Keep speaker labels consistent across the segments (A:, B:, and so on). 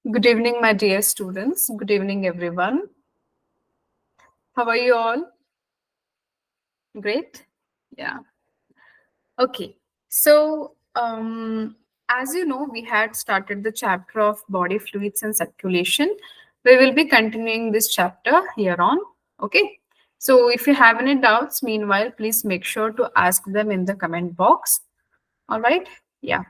A: Good evening, my dear students. Good evening, everyone. How are you all? Great? Yeah. Okay. So, as you know, we had started the chapter of body fluids and circulation. We will be continuing this chapter here on. Okay. So, if you have any doubts, meanwhile, please make sure to ask them in the comment box. All right. Yeah.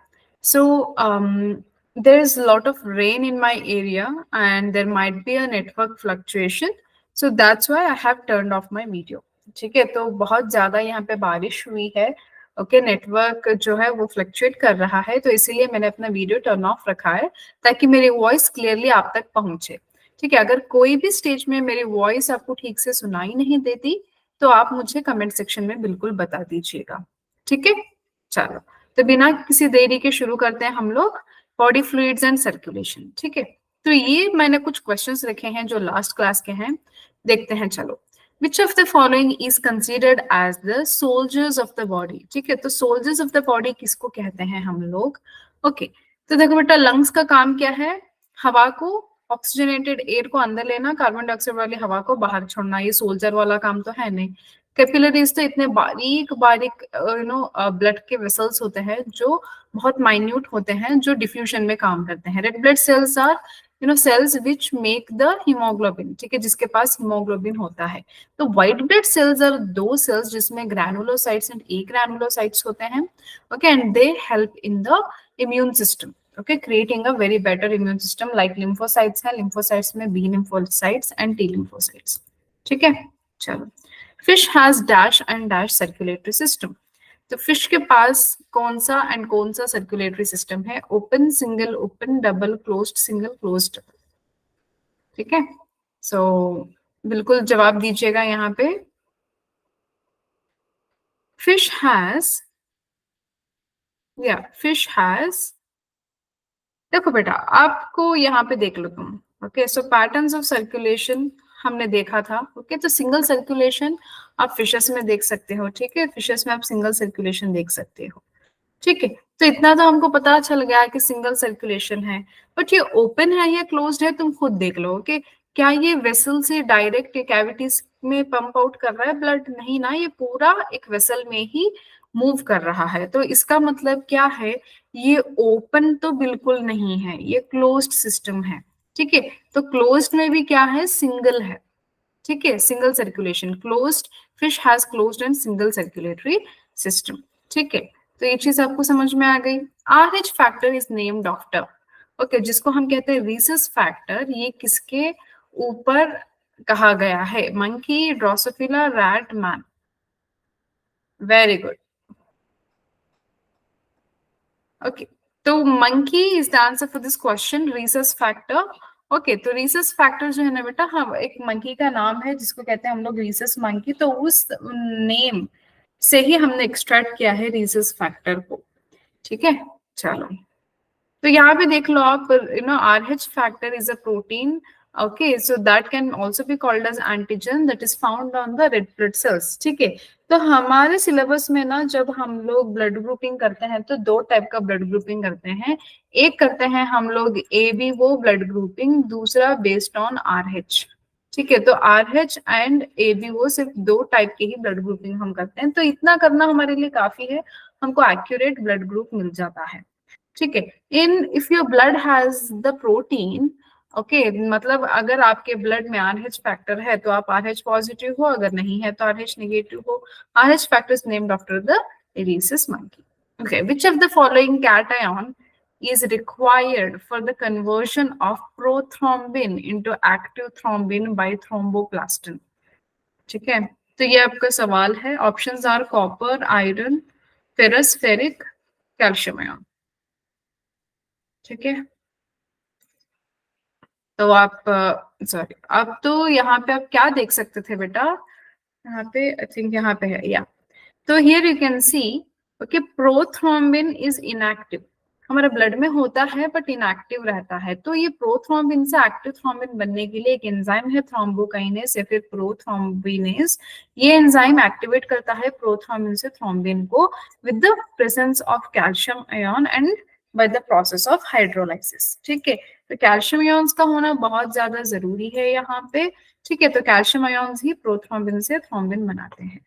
A: So there's a lot of rain in my area and there might be a network fluctuation. So that's why I have turned off my video. ठीक है, तो बहुत ज्यादा यहाँ पे बारिश हुई है. ओके, नेटवर्क जो है वो फ्लक्चुएट कर रहा है, तो इसीलिए मैंने अपना वीडियो टर्न ऑफ रखा है ताकि मेरी वॉइस क्लियरली आप तक पहुंचे. ठीक है, अगर कोई भी स्टेज में मेरी वॉइस आपको ठीक से सुनाई नहीं देती तो आप मुझे कमेंट सेक्शन में बिल्कुल बता दीजिएगा. ठीक है, चलो. तो बिना किसी देरी के शुरू करते हैं हम लोग बॉडी फ्लूइड्स एंड सर्कुलेशन. ठीक है, तो ये मैंने कुछ क्वेश्चंस रखे हैं जो लास्ट क्लास के हैं. देखते हैं, चलो. Which of the following is considered as the soldiers of the body. ठीक है, तो सोल्जर्स ऑफ द बॉडी किसको कहते हैं हम लोग? ओके, तो देखो बेटा, लंग्स का काम क्या है? हवा को, ऑक्सीजनेटेड एयर को अंदर लेना, कार्बन डाइऑक्साइड वाली हवा को बाहर छोड़ना. ये सोल्जर वाला काम तो है नहीं. कैपिलरीज तो इतने बारीक बारीक ब्लड के वेसल्स होते हैं जो बहुत माइन्यूट होते हैं, जो डिफ्यूजन में काम करते हैं. Red blood cells are cells which make the haemoglobin. ठीक है, जिसके पास हीमोग्लोबिन होता है. तो व्हाइट ब्लड सेल्स आर दो सेल्स जिसमें ग्रैनुलोसाइट्स एंड ए ग्रैनुलोसाइट्स होते हैं. Okay, and they help in the immune system. Okay, creating a very better immune system. Like lymphocytes है, लिम्फोसाइट्स में B lymphocytes and T lymphocytes. ठीक है, चलो. Fish has dash and dash circulatory system. तो fish के पास कौन सा circulatory system है? Open, single open, double closed, single closed. ठीक है, सो बिल्कुल जवाब दीजिएगा यहाँ पे. Fish has, fish has. देखो बेटा, आपको यहाँ पे देख लो तुम. Okay, so patterns of circulation हमने देखा था. ओके, तो सिंगल सर्कुलेशन आप फिशेस में देख सकते हो. ठीक है, फिशेस में आप सिंगल सर्कुलेशन देख सकते हो. ठीक है, तो इतना तो हमको पता चल गया कि सिंगल सर्कुलेशन है. बट ये ओपन है या क्लोज्ड है तुम खुद देख लो. ओके, क्या ये वेसल से डायरेक्ट कैविटीज में पंप आउट कर रहा है ब्लड? नहीं ना, ये पूरा एक वेसल में ही मूव कर रहा है. तो इसका मतलब क्या है? ये ओपन तो बिल्कुल नहीं है, ये क्लोज्ड सिस्टम है. ठीक है, तो क्लोज्ड में भी क्या है? सिंगल है. ठीक है, single circulation, closed. Fish has closed end single circulatory system. ठीक है, तो ये चीज आपको समझ में आ गई. RH factor is named after. Okay, जिसको हम कहते हैं रीसस फैक्टर, ये किसके ऊपर कहा गया है? Monkey, drosophila, rat, man. Very good. Okay, तो monkey is the answer for this question, rhesus factor. Okay, तो रीसस फैक्टर जो है ना बेटा, हाँ, एक मंकी का नाम है जिसको कहते हैं हम लोग रीसस मंकी. तो उस नेम से ही हमने एक्सट्रैक्ट किया है रीसस फैक्टर को. ठीक है, चलो. तो यहाँ पे देख लो आप, RH factor is a protein. Okay, so that can also be called as antigen that is found on the red blood cells. ठीक है, तो हमारे सिलेबस में ना जब हम लोग ब्लड ग्रुपिंग करते हैं तो दो टाइप का ब्लड ग्रुपिंग करते हैं. एक करते हैं हम लोग ABO ब्लड ग्रुपिंग, दूसरा बेस्ड ऑन RH. ठीक है, तो RH एंड ABO सिर्फ दो टाइप के ही ब्लड ग्रुपिंग हम करते हैं. तो इतना करना हमारे लिए काफी है, हमको एक्यूरेट ब्लड ग्रुप मिल जाता है. ठीक है, in if your blood has the protein. Okay, मतलब अगर आपके ब्लड में RH फैक्टर है तो आप RH पॉजिटिव हो, अगर नहीं है तो RH नेगेटिव हो. RH factor is named after the rhesus monkey. Okay, which of the following cation is required for the conversion of prothrombin into active thrombin by thromboplastin? ठीक है, तो ये आपका सवाल है. Options are copper, iron, ferrous, ferric, calcium ion. ठीक है, तो आप सॉरी, अब तो यहाँ पे आप क्या देख सकते थे बेटा? यहाँ पे आई थिंक यहाँ पे है, या. तो here you can see, okay, prothrombin is inactive. हमारे ब्लड में होता है बट इनएक्टिव रहता है. तो ये प्रोथ्रोम्बिन से एक्टिव थ्रोम्बिन बनने के लिए एक एंजाइम है थ्रोम्बोकाइनेस या फिर प्रोथ्रोम्बिनेस. ये एंजाइम एक्टिवेट करता है प्रोथ्रोम्बिन से थ्रोम्बिन को with the presence of calcium ion and by the process of hydrolysis. ठीक है, तो कैल्शियम आयंस का होना बहुत ज्यादा जरूरी है यहाँ पे। ठीक है, तो कैल्शियम आयंस ही प्रोथ्रोम्बिन से थ्रोम्बिन बनाते हैं।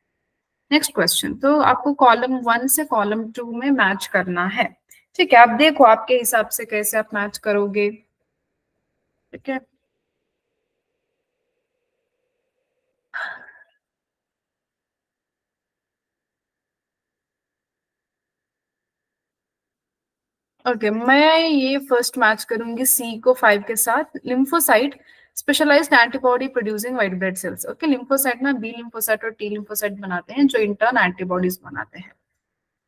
A: नेक्स्ट क्वेश्चन, तो आपको कॉलम 1 से कॉलम 2 में मैच करना है। ठीक है, आप देखो आपके हिसाब से कैसे आप मैच करोगे। ठीक है, ओके मैं ये फर्स्ट मैच करूंगी सी को 5 के साथ। Lymphocyte specialised antibody producing white blood cells. Okay, lymphocyte ना बी लिम्फोसाइट और टी लिम्फोसाइट बनाते हैं जो इंटर्न एंटीबॉडीज बनाते हैं।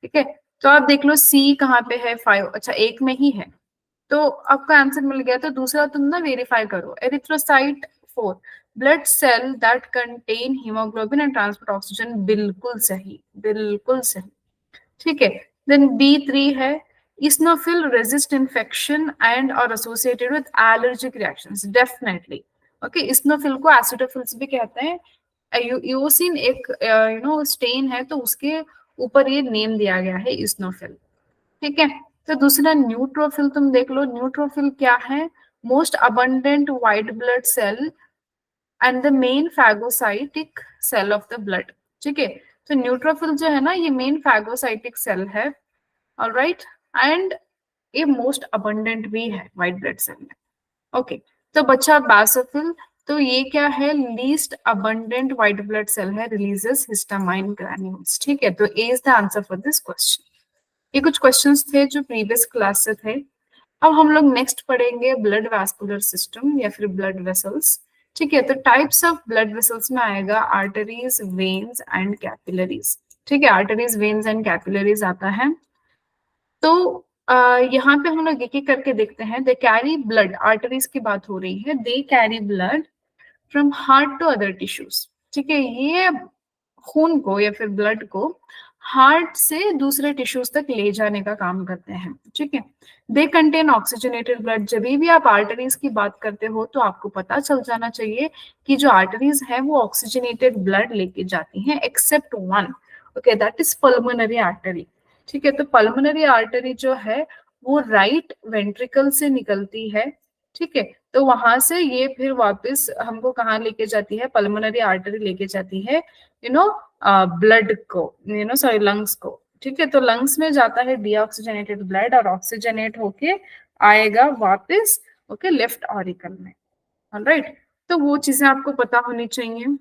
A: ठीक है, तो आप देख लो सी कहाँ पे है, 5, अच्छा एक में ही है, तो आपका आंसर मिल गया। तो दूसरा तुम ना वेरीफाई करो, erythrocyte 4 blood cell that contain haemoglobin and transport oxygen, बिल्कुल सही, बिल्कुल सही। ठीक है, देन B3 है eosinophil resist infection and are associated with allergic reactions, definitely। Okay, eosinophil को एसिडोफिल्स भी कहते हैं। यूसिन एक स्टेन है, तो उसके ऊपर ये नेम दिया गया है eosinophil। ठीक है, तो दूसरा न्यूट्रोफिल तुम देख लो, न्यूट्रोफिल क्या है, most abundant white blood cell and the main phagocytic cell of the blood. ठीक है, तो न्यूट्रोफिल जो है ना ये मेन फैगोसाइटिक सेल है, ऑलराइट, एंड ये मोस्ट अबंडेंट भी है व्हाइट ब्लड सेल में। ओके, तो बच्चा बासोफिल, तो ये क्या है, least abundant white blood cell है, रिलीजेस हिस्टामाइन ग्रैन्यूल्स। ठीक है, तो A is the answer for this question. ये कुछ क्वेश्चंस थे जो प्रीवियस क्लास से थे। अब हम लोग नेक्स्ट पढ़ेंगे ब्लड वैस्कुलर सिस्टम या फिर ब्लड वेसल्स। ठीक है, तो टाइप्स ऑफ ब्लड वेसल्स में आएगा आर्टरीज, वेन्स एंड कैपिलरीज। ठीक है, आर्टरीज, वेन्स एंड कैपिलरीज आता है। तो यहाँ पे हम लोग एक एक करके देखते हैं। दे कैरी ब्लड, आर्टरीज की बात हो रही है, they carry blood from heart to other tissues. ठीक है, ये खून को या फिर ब्लड को हार्ट से दूसरे टिश्यूज तक ले जाने का काम करते हैं। ठीक है, दे कंटेन ऑक्सीजनेटेड ब्लड। जब भी आप आर्टरीज की बात करते हो तो आपको पता चल जाना चाहिए कि जो आर्टरीज है वो ऑक्सीजनेटेड ब्लड लेके जाती हैं, except one. Okay, that is pulmonary artery. ठीक है, तो पल्मोनरी आर्टरी जो है वो राइट वेंट्रिकल से निकलती है। ठीक है, तो वहां से ये फिर वापस हमको कहाँ लेके जाती है, पल्मोनरी आर्टरी लेके जाती है ब्लड को, सॉरी लंग्स को। ठीक है, तो लंग्स में जाता है डीऑक्सीजनेटेड ब्लड और ऑक्सीजनेट होके आएगा वापस ओके लेफ्ट ऑरिकल में। ऑलराइट, तो वो चीजें आपको पता होनी चाहिए।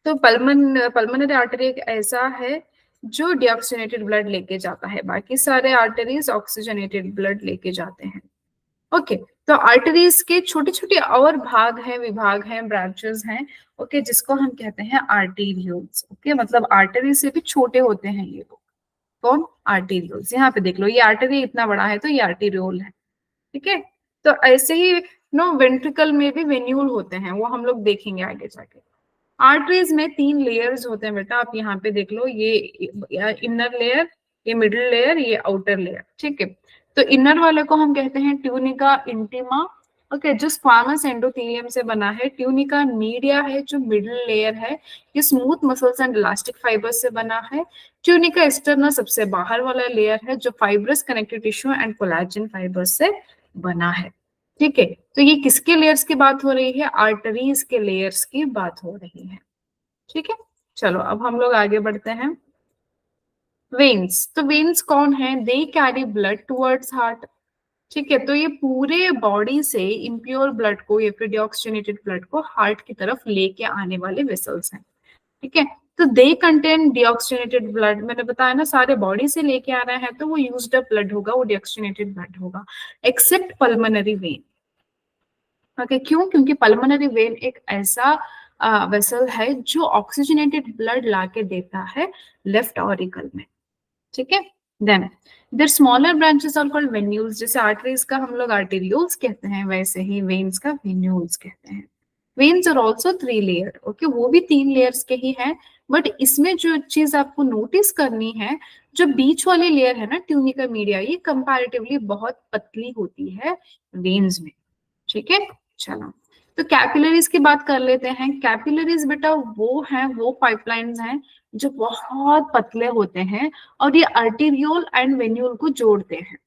A: तो पल्मोनरी आर्टरी एक ऐसा है जो डीऑक्सीजनेटेड ब्लड लेके जाता है, बाकी सारे आर्टरीज ऑक्सीजनेटेड ब्लड लेके जाते हैं। ओके, तो आर्टरीज के छोटे छोटे और भाग हैं, विभाग हैं, ब्रांचेस हैं। ओके, जिसको हम कहते हैं आर्टेरियोल्स। ओके, मतलब आर्टरी से भी छोटे होते हैं ये लोग। कौन, आर्टेरियोल्स। यहाँ पे देख लो, ये आर्टरी इतना बड़ा है तो ये आर्टेरियोल है। ठीक है, तो ऐसे ही वेंट्रिकल में भी वेन्यूल होते हैं, वो हम लोग देखेंगे आगे जाके। आर्टरीज में 3 लेयर्स होते हैं बेटा, आप यहाँ पे देख लो, ये इनर लेयर, ये मिडिल लेयर, ये आउटर लेयर। ठीक है, तो इनर वाले को हम कहते हैं ट्यूनिका इंटीमा। ओके, जो स्क्वामस एंडोथेलियम से बना है। ट्यूनिका मीडिया है जो मिडिल लेयर है, ये smooth muscles and elastic fibres से बना है। ट्यूनिका एक्सटर्ना सबसे बाहर वाला लेयर है जो fibrous connective tissue and collagen fibres से बना है। ठीक है, तो ये किसके लेयर्स की बात हो रही है, आर्टरीज के लेयर्स की बात हो रही है। ठीक है, चलो अब हम लोग आगे बढ़ते हैं। वेन्स, तो वेन्स कौन है, they carry blood towards heart. ठीक है, तो ये पूरे बॉडी से इम्प्योर ब्लड को या फिर डीऑक्सीजनेटेड ब्लड को हार्ट की तरफ लेके आने वाले वेसल्स हैं। ठीक है, तो दे कंटेन डीऑक्सीजनेटेड ब्लड, मैंने बताया ना सारे बॉडी से लेके आ रहे हैं तो वो यूज्ड अप ब्लड होगा, वो डीऑक्सीजनेटेड ब्लड होगा, एक्सेप्ट पल्मोनरी वेन। ओके, क्यों, क्योंकि पल्मोनरी वेन एक ऐसा वेसल है जो ऑक्सीजनेटेड ब्लड लाके देता है लेफ्ट ऑरिकल में। ठीक है, then their smaller branches are called venules. जैसे आर्टरीज का हम लोग आर्टेरियोल्स कहते हैं, वैसे ही वेन्स का वेन्यूल्स कहते हैं। Veins are also 3 layer. Okay, वो भी 3 लेयर्स के ही हैं, बट इसमें जो चीज आपको नोटिस करनी है, जो बीच वाली लेयर है ना ट्यूनिका मीडिया, ये कंपैरेटिवली बहुत पतली होती है वेन्स में। ठीक है, चलो तो कैपिलरीज की बात कर लेते हैं। कैपिलरीज बेटा वो हैं, वो पाइपलाइंस हैं जो बहुत पतले होते हैं और ये आर्टेरियोल एंड वेन्यूल को जोड़ते हैं।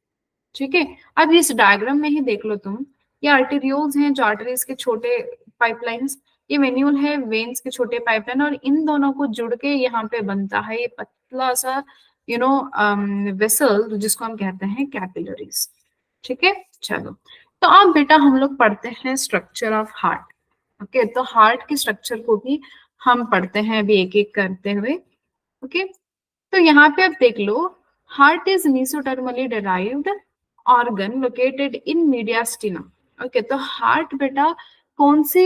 A: ठीक है, अब इस डायग्राम में ही देख लो तुम, ये आर्टेरियोल्स हैं जो आर्टरीज के छोटे पाइपलाइंस, ये वेन्यूल है वेन्स के छोटे पाइपलाइन, और इन दोनों को जुड़ के यहाँ पे बनता है ये पतला सा वेसल जिसको हम कहते हैं कैपिलरीज। ठीक है, चलो तो अब बेटा हम लोग पढ़ते हैं स्ट्रक्चर ऑफ हार्ट। ओके, तो हार्ट के स्ट्रक्चर को भी हम पढ़ते हैं अभी एक एक करते हुए। ओके, तो यहाँ पे आप देख लो, heart is mesodermally derived organ located in mediastinum. Okay, तो हार्ट बेटा कौन से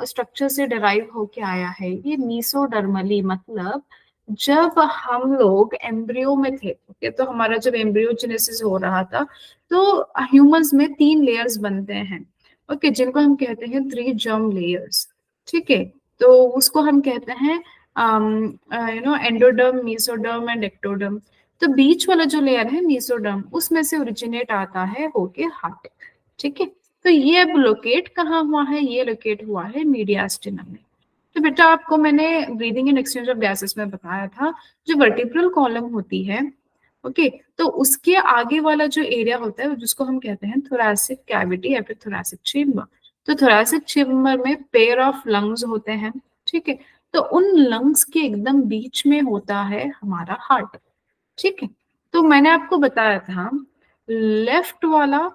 A: स्ट्रक्चर से डिराइव होके आया है? ये मीसोडर्मली, मतलब जब हम लोग एम्ब्रियो में थे, ओके, तो हमारा जब एम्ब्रियोजेनेसिस हो रहा था तो ह्यूमंस में 3 लेयर्स बनते हैं, ओके, जिनको हम कहते हैं 3 जर्म लेयर्स। ठीक है, तो उसको हम कहते हैं एंडोडर्म, मेसोडर्म एंड एक्टोडर्म। तो बीच वाला जो लेयर है मेसोडर्म, उसमें से ओरिजिनेट आता है होके हार्ट। ठीक है, तो ये अब लोकेट कहाँ हुआ है? ये लोकेट हुआ है मीडियास्टिनम में। तो बेटा आपको मैंने breathing and exchange of gases में बताया था, जो वर्टिब्रल कॉलम होती है, ओके, तो उसके आगे वाला जो एरिया होता है जिसको हम कहते हैं थोरैसिक कैविटी या फिर थोरैसिक चेम्बर। तो थोरैसिक चेम्बर में पेयर ऑफ लंग्स होते हैं। ठीक है, तो उन लंग्स के एकदम बीच में होता है हमारा हार्ट। ठीक है, तो मैंने आपको बताया था लेफ्ट वाला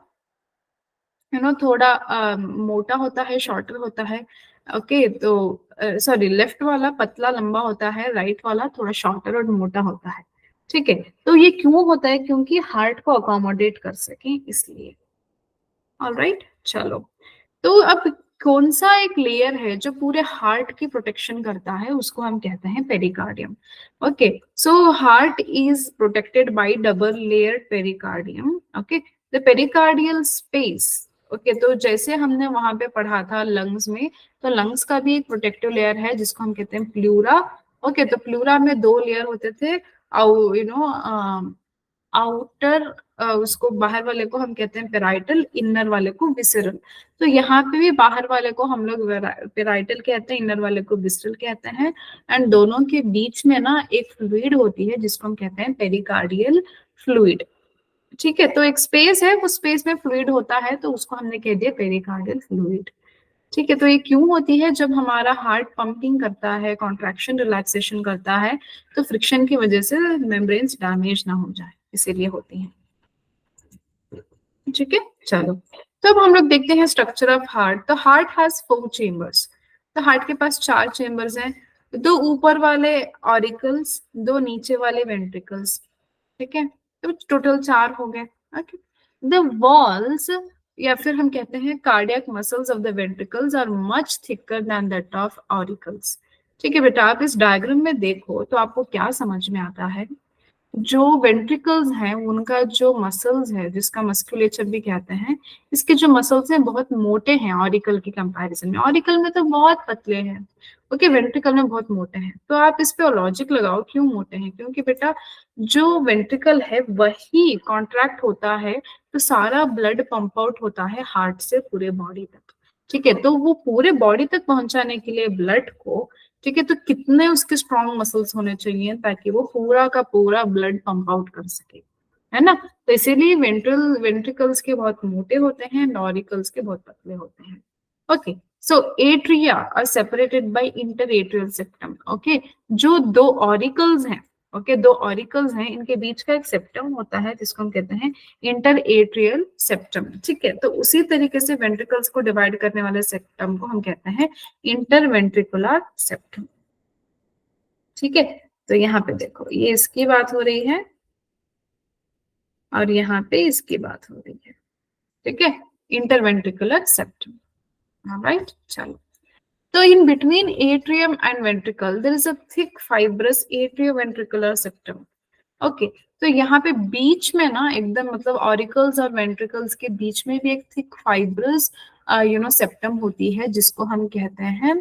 A: थोड़ा मोटा होता है, शॉर्टर होता है। ओके, तो सॉरी, लेफ्ट वाला पतला लंबा होता है, राइट वाला थोड़ा शॉर्टर और मोटा होता है। ठीक है, तो ये क्यों होता है? क्योंकि हार्ट को अकोमोडेट कर सके इसलिए। ऑलराइट, चलो तो अब कौन सा एक लेयर है जो पूरे हार्ट की प्रोटेक्शन करता है? उसको हम कहते हैं pericardium. Okay, so heart is protected by double layer pericardium. Okay, the pericardial space. Okay, तो जैसे हमने वहां पे पढ़ा था लंग्स में, तो लंग्स का भी एक प्रोटेक्टिव लेयर है जिसको हम कहते हैं प्लूरा। ओके, तो प्लूरा में 2 लेयर होते थे, आउटर उसको बाहर वाले को हम कहते हैं पेराइटल, इनर वाले को विसरल। तो यहाँ पे भी बाहर वाले को हम लोग पेराइटल कहते हैं, इनर वाले को विसरल कहते हैं। एंड दोनों के बीच में ना एक फ्लूइड होती है जिसको हम कहते हैं पेरिकार्डियल फ्लूइड। ठीक है, तो एक स्पेस है, वो स्पेस में फ्लूइड होता है, तो उसको हमने कह दिया पेरिकार्डियल फ्लूइड। ठीक है, तो ये क्यों होती है? जब हमारा हार्ट पंपिंग करता है, कॉन्ट्रैक्शन रिलैक्सेशन करता है, तो फ्रिक्शन की वजह से मेम्ब्रेन्स डैमेज ना हो जाए, इसीलिए होती है। ठीक है, चलो तो अब हम लोग देखते हैं स्ट्रक्चर ऑफ हार्ट। तो हार्ट हैज 4 चेम्बर्स। तो हार्ट के पास 4 चेम्बर्स हैं, 2 ऊपर वाले ऑरिकल्स, 2 नीचे वाले वेंट्रिकल्स। ठीक है, तो टोटल 4 हो गए। ओके, द वॉल्स या फिर हम कहते हैं cardiac muscles of the ventricles are much thicker than that of auricles. ठीक है बेटा, आप इस डायग्राम में देखो तो आपको क्या समझ में आता है? जो वेंट्रिकल्स हैं उनका जो मसल्स है, जिसका मस्कुलेचर भी कहते हैं, इसके जो मसल्स हैं बहुत मोटे हैं ऑरिकल की कंपैरिजन में। ऑरिकल में तो बहुत पतले हैं, ओके, वेंट्रिकल में बहुत मोटे हैं। तो आप इस पे लॉजिक लगाओ क्यों मोटे हैं? क्योंकि बेटा जो वेंट्रिकल है वही कॉन्ट्रैक्ट होता है, तो सारा ब्लड पंप आउट होता है हार्ट से पूरे बॉडी तक। ठीक है, तो वो पूरे बॉडी तक पहुंचाने के लिए ब्लड को, ठीक है, तो कितने उसके स्ट्रॉन्ग मसल्स होने चाहिए ताकि वो पूरा का पूरा ब्लड पंप आउट कर सके, है ना? तो इसीलिए वेंट्रिकल्स के बहुत मोटे होते हैं, नॉरिकल्स के बहुत पतले होते हैं। Okay, so atria are separated by interatrial septum. Okay, जो 2 ऑरिकल्स हैं, ओके, 2 ऑरिकल्स हैं, इनके बीच का एक सेप्टम होता है जिसको हम कहते हैं इंटर एट्रियल सेप्टम। ठीक है, तो उसी तरीके से वेंट्रिकल्स को डिवाइड करने वाले सेप्टम को हम कहते हैं इंटरवेंट्रिकुलर सेप्टम। ठीक है, तो यहाँ पे देखो ये इसकी बात हो रही है और यहाँ पे इसकी बात हो रही है। ठीक है, इंटरवेंट्रिकुलर सेप्टम। राइट, चलो तो in between atrium and ventricle there is a thick fibrous atrioventricular septum। Okay, तो यहाँ पे बीच में ना एकदम मतलब ऑरिकल्स और वेंट्रिकल्स के बीच में भी एक थिक फाइब्रस सेप्टम होती है जिसको हम कहते हैं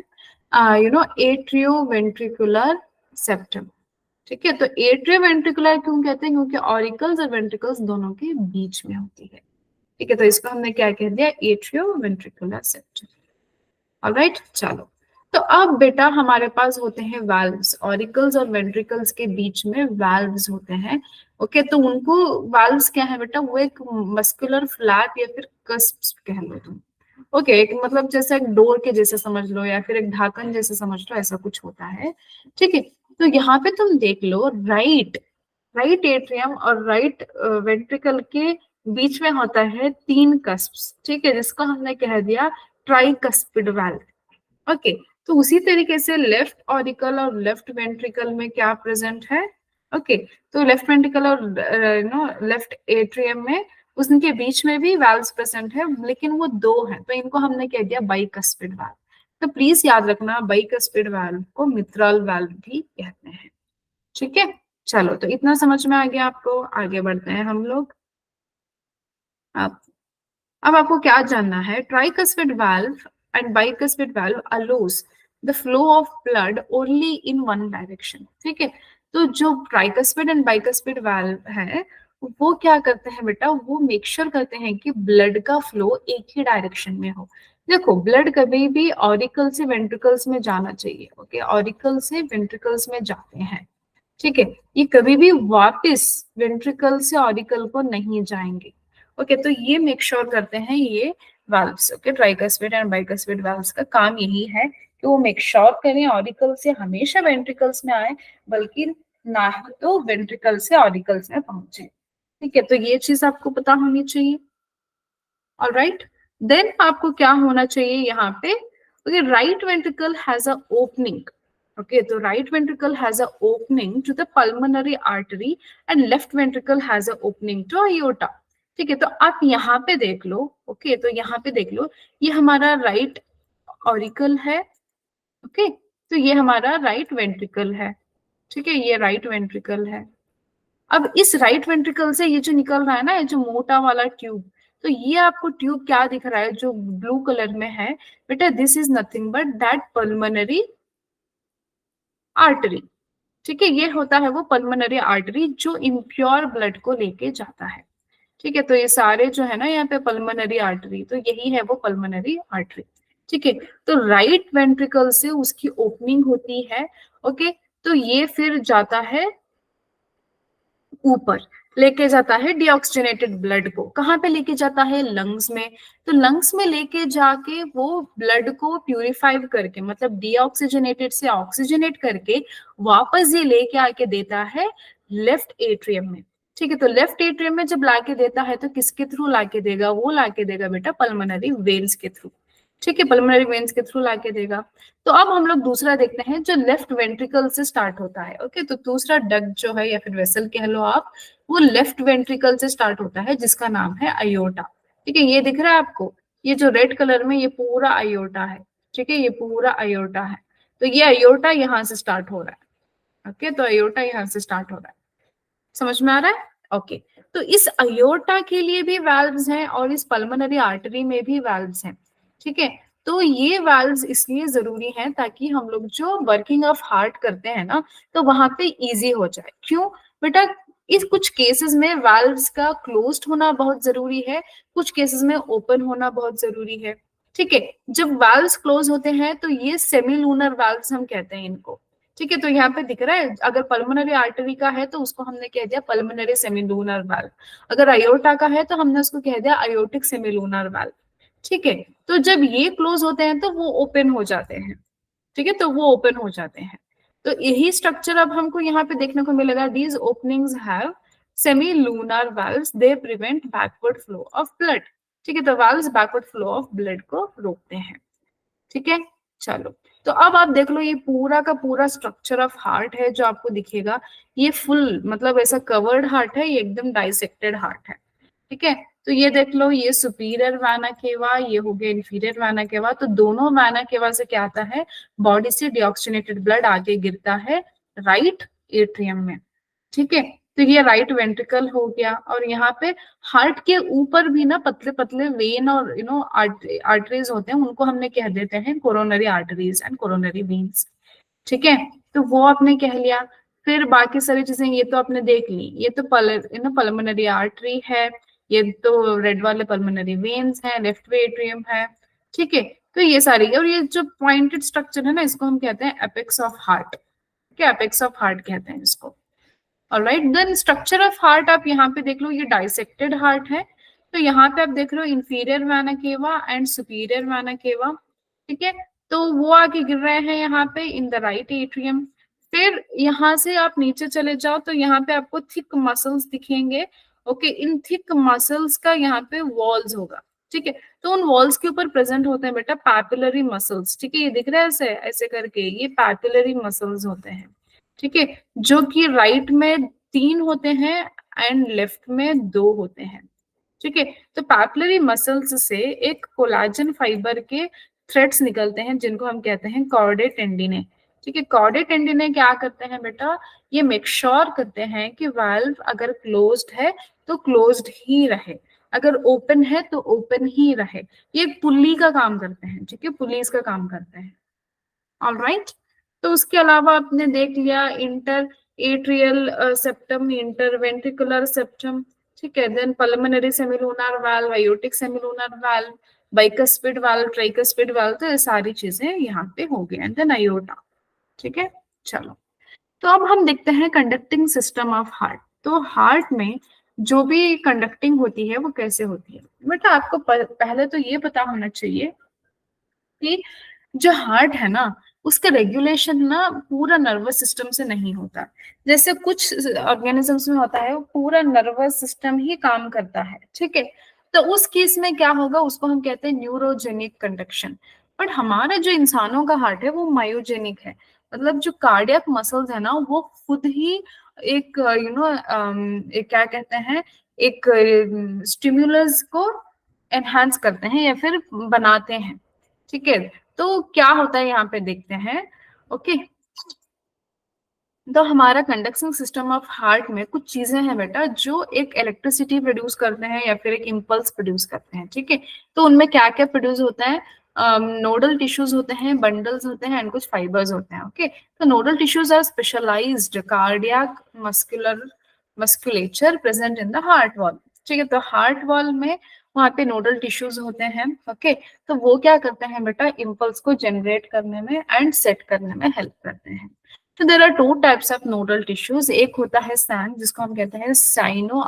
A: एट्रियोवेंट्रिकुलर सेप्टम। ठीक है, तो एट्रियोवेंट्रिकुलर क्यों कहते हैं? क्योंकि ऑरिकल्स और वेंट्रिकल्स दोनों के बीच में होती है। ठीक है, तो इसको हमने क्या कह दिया? Atrioventricular septum. ऑलराइट, चलो तो अब बेटा हमारे पास होते हैं वाल्व्स, ऑरिकल्स और वेंट्रिकल्स के बीच में वाल्व्स होते हैं। ओके, तो उनको वाल्व्स क्या है बेटा, वो एक मस्कुलर फ्लैप या फिर कस्प कह लो तुम। ओके, एक मतलब जैसे एक डोर के जैसे समझ लो या फिर एक ढक्कन जैसे समझ लो, ऐसा कुछ होता है। ठीक है, तो यहाँ पे तुम देख लो, राइट राइट एट्रियम और राइट वेंट्रिकल के बीच में होता है तीन कस्प्स। ठीक है, जिसको हमने कह दिया ट्राइकस्पिड वाल्व। ओके, तो उसी तरीके से लेफ्ट ऑरिकल और लेफ्ट वेंट्रिकल में क्या प्रेजेंट है। ओके, तो लेफ्ट वेंट्रिकल और लेफ्ट एट्रियम में उनके बीच में भी वाल्व्स प्रेजेंट है, लेकिन वो दो हैं, तो इनको हमने कह दिया बाइकस्पिड वाल्व। तो प्लीज याद रखना, बाइकस्पिड वाल्व को मित्रल वाल्व भी कहते हैं। ठीक है, चलो तो इतना समझ में आ गया आपको, आगे बढ़ते हैं हम लोग। अब अब आपको क्या जानना है, tricuspid valve and bicuspid valve allows the flow of blood only in one direction. ठीक है, तो जो ट्राइकस्पिड एंड बाइकस्पिड वाल्व है वो क्या करते हैं बेटा, वो मेक श्योर करते हैं कि ब्लड का फ्लो एक ही डायरेक्शन में हो। देखो, ब्लड कभी भी ऑरिकल से वेंट्रिकल्स में जाना चाहिए। ओके, ऑरिकल से वेंट्रिकल्स में जाते हैं। ठीक है, ये कभी भी वापस वेंट्रिकल से ऑरिकल को नहीं जाएंगे। ओके, तो ये मेक श्योर करते हैं ये valves. Okay, tricuspid and bicuspid valves का काम यही है कि वो मेक श्योर करें ऑरिकल से हमेशा वेंट्रिकल्स में आए, बल्कि ना तो वेंट्रिकल से ऑरिकल्स में पहुंचे। ठीक है, तो ये चीज आपको पता होनी चाहिए। ऑलराइट, देन आपको क्या होना चाहिए यहाँ पे, okay, right ventricle has a opening. Okay, तो right ventricle has a opening to the pulmonary artery and left ventricle has a opening to aorta. ठीक है, तो आप यहाँ पे देख लो। ओके, तो यहाँ पे देख लो, ये हमारा राइट ऑरिकल है। ओके, तो ये हमारा राइट वेंट्रिकल है। ठीक है, ये राइट वेंट्रिकल है। अब इस राइट वेंट्रिकल से ये जो निकल रहा है ना, ये जो मोटा वाला ट्यूब, तो ये आपको ट्यूब क्या दिख रहा है जो ब्लू कलर में है बेटा, this is nothing but that pulmonary artery. ठीक है, ये होता है वो पल्मोनरी आर्टरी जो इम्प्योर ब्लड को लेके जाता है। ठीक है, तो ये सारे जो है ना यहाँ पे पल्मोनरी आर्टरी, तो यही है वो पल्मोनरी आर्टरी। ठीक है, तो राइट वेंट्रिकल से उसकी ओपनिंग होती है। ओके, तो ये फिर जाता है ऊपर, लेके जाता है डीऑक्सीजनेटेड ब्लड को। कहाँ पे लेके जाता है, लंग्स में। तो लंग्स में लेके जाके वो ब्लड को प्यूरिफाई करके, मतलब डीऑक्सीजनेटेड से ऑक्सीजनेट करके वापस ये लेके आके देता है लेफ्ट एट्रियम में। ठीक है, तो लेफ्ट एट्रियम में जब लाके देता है तो किसके थ्रू लाके देगा, वो लाके देगा बेटा पल्मोनरी वेन्स के थ्रू। ठीक है, पल्मोनरी वेन्स के थ्रू लाके देगा। तो अब हम लोग दूसरा देखते हैं जो लेफ्ट वेंट्रिकल से स्टार्ट होता है। ओके, तो दूसरा डग जो है या फिर वेसल कह लो आप, वो लेफ्ट वेंट्रिकल से स्टार्ट होता है, जिसका नाम है अयोटा। ठीक है, ये दिख रहा है आपको, ये जो रेड कलर में, ये पूरा अयोटा है। ठीक है, ये पूरा अयोटा है। तो ये अयोटा यहाँ से स्टार्ट हो रहा है। ओके, तो अयोटा यहाँ से स्टार्ट हो रहा है। समझ में आ रहा है? ओके, तो इस अयोर्टा के लिए भी वाल्व्स हैं और इस पल्मोनरी आर्टरी में भी वाल्व्स हैं। ठीक है, तो ये वाल्व्स इसलिए जरूरी हैं ताकि हम लोग जो वर्किंग ऑफ हार्ट करते हैं ना, तो वहां पे इजी हो जाए। क्यों बेटा, इस कुछ केसेस में वाल्व्स का क्लोज्ड होना बहुत जरूरी है, कुछ केसेस में ओपन होना बहुत जरूरी है। ठीक है, जब वाल्व्स क्लोज होते हैं तो ये सेमी लूनर वाल्व्स हम कहते हैं इनको। ठीक है, तो यहाँ पे दिख रहा है, अगर पल्मोनरी आर्टरी का है तो उसको हमने कह दिया पल्मोनरी सेमिलूनर वाल्व, अगर अयोर्टा का है तो हमने उसको कह दिया अयोटिक सेमिलूनर वाल्व। ठीक है, तो जब ये क्लोज होते हैं तो वो ओपन हो जाते हैं। ठीक है, तो वो ओपन हो जाते हैं। तो यही स्ट्रक्चर अब हमको यहाँ पे देखने को मिलेगा, these openings have semi lunar valves, they prevent backward flow of blood. ठीक है, तो valves backward flow of blood को रोकते हैं। ठीक है, चलो, तो अब आप देख लो, ये पूरा का पूरा स्ट्रक्चर ऑफ हार्ट है जो आपको दिखेगा। ये फुल मतलब ऐसा कवर्ड हार्ट है, ये एकदम डाइसेक्टेड हार्ट है। ठीक है, तो ये देख लो, ये सुपीरियर वाना केवा, ये हो गया इंफीरियर वाना केवा। तो दोनों वाना केवा से क्या आता है, बॉडी से डिऑक्सीजनेटेड ब्लड आगे गिरता है राइट एट्रियम में। ठीक है, तो ये राइट वेंट्रिकल हो गया, और यहाँ पे हार्ट के ऊपर भी ना पतले पतले वेन और आर्टरीज होते हैं, उनको हमने कह देते हैं coronary arteries and coronary veins. ठीक है, तो वो आपने कह लिया। फिर बाकी सारी चीजें ये तो आपने देख ली, ये तो पल्मोनरी आर्टरी है, ये तो रेड वाले पल्मोनरी वेन्स है, लेफ्ट एट्रियम है। ठीक है। तो ये सारी, और ये जो पॉइंटेड स्ट्रक्चर है ना, इसको हम कहते हैं एपेक्स ऑफ हार्ट। क्या एपेक्स ऑफ हार्ट कहते हैं इसको। Alright, then structure of heart आप यहाँ पे देख लो, ये डाइसेक्टेड हार्ट है। तो यहाँ पे आप देख रहे हो inferior vena cava and superior vena cava. ठीक है, तो वो आके गिर रहे हैं यहाँ पे इन द राइट एट्रियम। फिर यहाँ से आप नीचे चले जाओ तो यहाँ पे आपको थिक मसल्स दिखेंगे। ओके, इन थिक मसल्स का यहाँ पे वॉल्स होगा। ठीक है, तो उन वॉल्स के ऊपर प्रेजेंट होते हैं बेटा पैपिलरी मसल्स। ठीक है, ये दिख रहा है ऐसे ऐसे करके, ये पैपिलरी मसल्स होते हैं। ठीक है, जो कि राइट में 3 होते हैं एंड लेफ्ट में 2 होते हैं। ठीक है, तो पैपिलरी मसल्स से एक कोलाजन फाइबर के थ्रेड्स निकलते हैं जिनको हम कहते हैं कॉर्डे टेंडिने। ठीक है, कॉर्डे टेंडिने क्या करते हैं बेटा, ये मेक श्योर करते हैं कि वाल्व अगर क्लोज्ड है तो क्लोज्ड ही रहे, अगर ओपन है तो ओपन ही रहे। ये पुल्ली का काम करते हैं। ठीक है, पुलिस का काम करते हैं। ऑलराइट, तो उसके अलावा आपने देख लिया inter atrial septum, inter ventricular septum. ठीक है, then pulmonary semilunar valve, aortic semilunar valve, bicuspid valve, tricuspid valve. तो ये सारी चीजें यहाँ पे हो गई, एंड देन आयोटा। ठीक है, चलो, तो अब हम देखते हैं कंडक्टिंग सिस्टम ऑफ हार्ट। तो हार्ट में जो भी कंडक्टिंग होती है वो कैसे होती है बेटा, आपको पहले तो ये पता होना चाहिए कि जो हार्ट है ना, उसका रेगुलेशन ना पूरा नर्वस सिस्टम से नहीं होता। जैसे कुछ ऑर्गेनिजम्स में होता है, वो पूरा नर्वस सिस्टम ही काम करता है। ठीक है, तो उस केस में क्या होगा, उसको हम कहते हैं न्यूरोजेनिक कंडक्शन। बट हमारा जो इंसानों का हार्ट है वो मायोजेनिक है। मतलब जो कार्डियक मसल्स है ना, वो खुद ही एक क्या कहते हैं, एक स्टिमुलस को एनहांस करते हैं या फिर बनाते हैं। ठीक है, तो क्या होता है यहाँ पे देखते हैं। ओके, तो हमारा कंडक्शन सिस्टम ऑफ हार्ट में कुछ चीजें हैं बेटा जो एक इलेक्ट्रिसिटी प्रोड्यूस करते हैं या फिर एक इम्पल्स प्रोड्यूस करते हैं। ठीक है, तो उनमें क्या क्या प्रोड्यूस होता है, नोडल टिश्यूज होते हैं, बंडल्स होते हैं एंड कुछ फाइबर्स होते हैं। ओके, तो nodal tissues are specialised cardiac muscular musculature present in the heart wall. ठीक है, तो हार्ट वॉल में वहां पे नोडल टिश्यूज होते हैं। ओके, तो वो क्या करते हैं बेटा, इम्पल्स को जनरेट करने में एंड सेट करने में हेल्प करते हैं। तो there are two types of nodal tissues, एक होता है सैन जिसको हम कहते हैं साइनो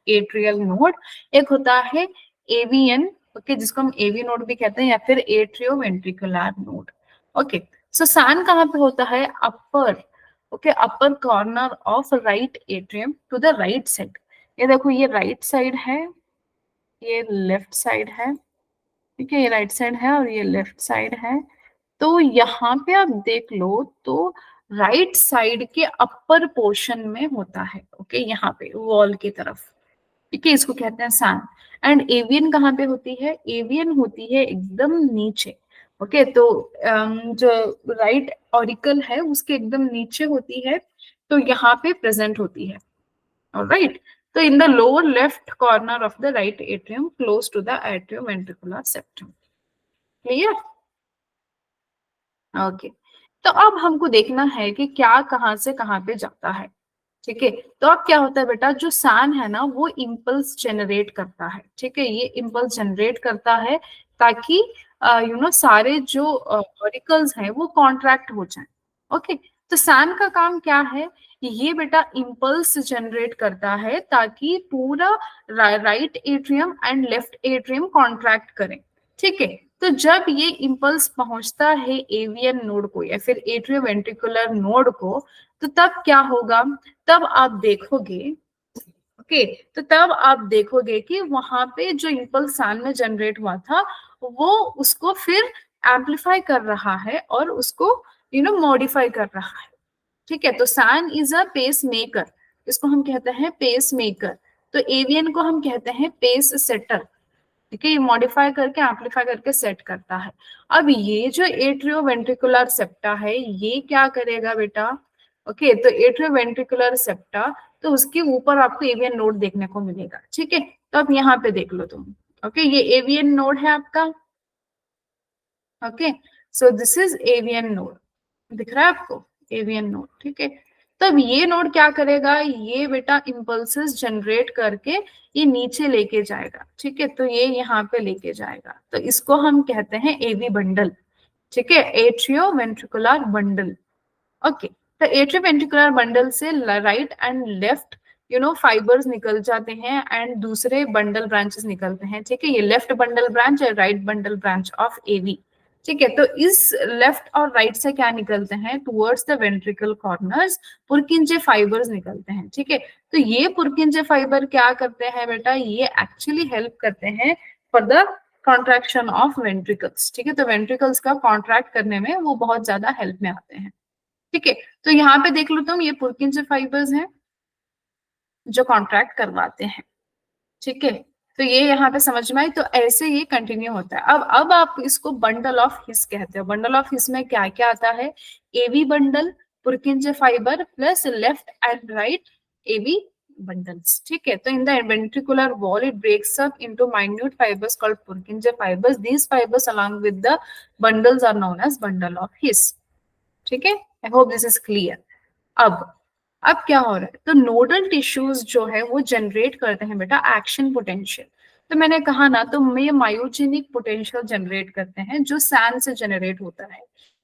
A: एट्रियल नोड, एक होता है एवियन, ओके, जिसको हम एवी नोड भी कहते हैं या फिर atrio ventricular node. Okay, so SAN कहाँ पे होता है, upper, okay, upper corner of right atrium to the right side. ये देखो, ये राइट साइड है, ये लेफ्ट साइड है। ठीक है, ये राइट साइड है और ये लेफ्ट साइड है। तो यहाँ पे आप देख लो तो राइट साइड के अपर पोर्शन में होता है। ओके, यहाँ पे वॉल की तरफ। ठीक है, इसको कहते हैं सैन। एंड एवियन कहाँ पे होती है, एवियन होती है एकदम नीचे। ओके, तो जो राइट ऑरिकल है उसके एकदम नीचे होती है, तो यहाँ पे प्रेजेंट होती है। ऑलराइट, तो in the lower left corner of the right atrium close to the atrioventricular septum. Clear. Okay, तो अब हमको देखना है कि क्या कहाँ से कहाँ पे जाता है। ठीक है, तो अब क्या होता है बेटा, जो सैन है ना वो इम्पल्स जनरेट करता है। ठीक है, ये इम्पल्स जनरेट करता है ताकि सारे जो ऑरिकल्स हैं वो कॉन्ट्रैक्ट हो जाएं। ओके, तो सैन का काम क्या है, ये बेटा इम्पल्स जनरेट करता है ताकि पूरा right atrium and left atrium contract करें। ठीक है, तो जब ये इम्पल्स पहुंचता है एवियन नोड को या फिर एट्रियोवेंट्रिकुलर नोड को, तो तब क्या होगा, तब आप देखोगे, ओके, तो तब आप देखोगे कि वहां पे जो इम्पल्स सैन में जनरेट हुआ था वो उसको फिर एम्पलीफाई कर रहा है और उसको मॉडिफाई कर रहा है। ठीक है, तो SAN is a pacemaker, इसको हम कहते हैं पेस मेकर। तो एवियन को हम कहते हैं पेस सेटर। ठीक है, ये मॉडिफाई करके एम्पलीफाई करके सेट करता है। अब ये जो एट्रियो वेंट्रिकुलर सेप्टा है ये क्या करेगा बेटा, ओके, तो एट्रियो वेंट्रिकुलर सेप्टा, तो उसके ऊपर आपको एवियन नोड देखने को मिलेगा। ठीक है, तो अब यहाँ पे देख लो तुम। ओके, ये एवियन नोड है आपका। Okay, so this is avian node, दिख रहा है आपको एवियन नोड। ठीक है, तो अब ये नोड क्या करेगा, ये बेटा इम्पल्सेस जनरेट करके ये नीचे लेके जाएगा, ठीक है, तो ये यहाँ पे लेके जाएगा, तो इसको हम कहते हैं एवी बंडल, ठीक है, एट्रियो वेंट्रिकुलर बंडल। ओके, तो एट्रियोवेंट्रिकुलर बंडल से राइट एंड लेफ्ट फाइबर्स निकल जाते हैं एंड दूसरे बंडल ब्रांचेस निकलते हैं, ठीक है, ये लेफ्ट बंडल ब्रांच है, राइट बंडल ब्रांच ऑफ एवी, ठीक है। तो इस लेफ्ट और राइट से क्या निकलते हैं, towards the ventricle corners पुरकिंजे fibres निकलते हैं, ठीक है। तो ये पुरकिंजे फाइबर क्या करते हैं बेटा, ये एक्चुअली हेल्प करते हैं for the contraction of ventricles, ठीक है, तो वेंट्रिकल्स का कॉन्ट्रैक्ट करने में वो बहुत ज्यादा हेल्प में आते हैं, ठीक है। तो यहाँ पे देख लो तुम, ये पुरकिंजे फाइबर्स हैं जो कॉन्ट्रैक्ट करवाते हैं, ठीक है। तो ये यहाँ पे समझ में आई, तो ऐसे ये कंटिन्यू होता है। अब आप इसको बंडल ऑफ हिस कहते हो। बंडल ऑफ हिस में क्या क्या आता है, AV bundle, Purkinje fibre plus left and right AV bundles, ठीक है। तो in the ventricular wall it breaks up into minute fibers called Purkinje fibers. These fibers along with the bundles are known as bundle of His, ठीक है। I hope this is clear. अब क्या हो रहा है, तो नोडल टिश्यूज जो है वो जनरेट करते हैं बेटा एक्शन पोटेंशियल। तो मैंने कहा ना, तो ये मायोजेनिक पोटेंशियल जनरेट करते हैं जो सैन से जनरेट होता है।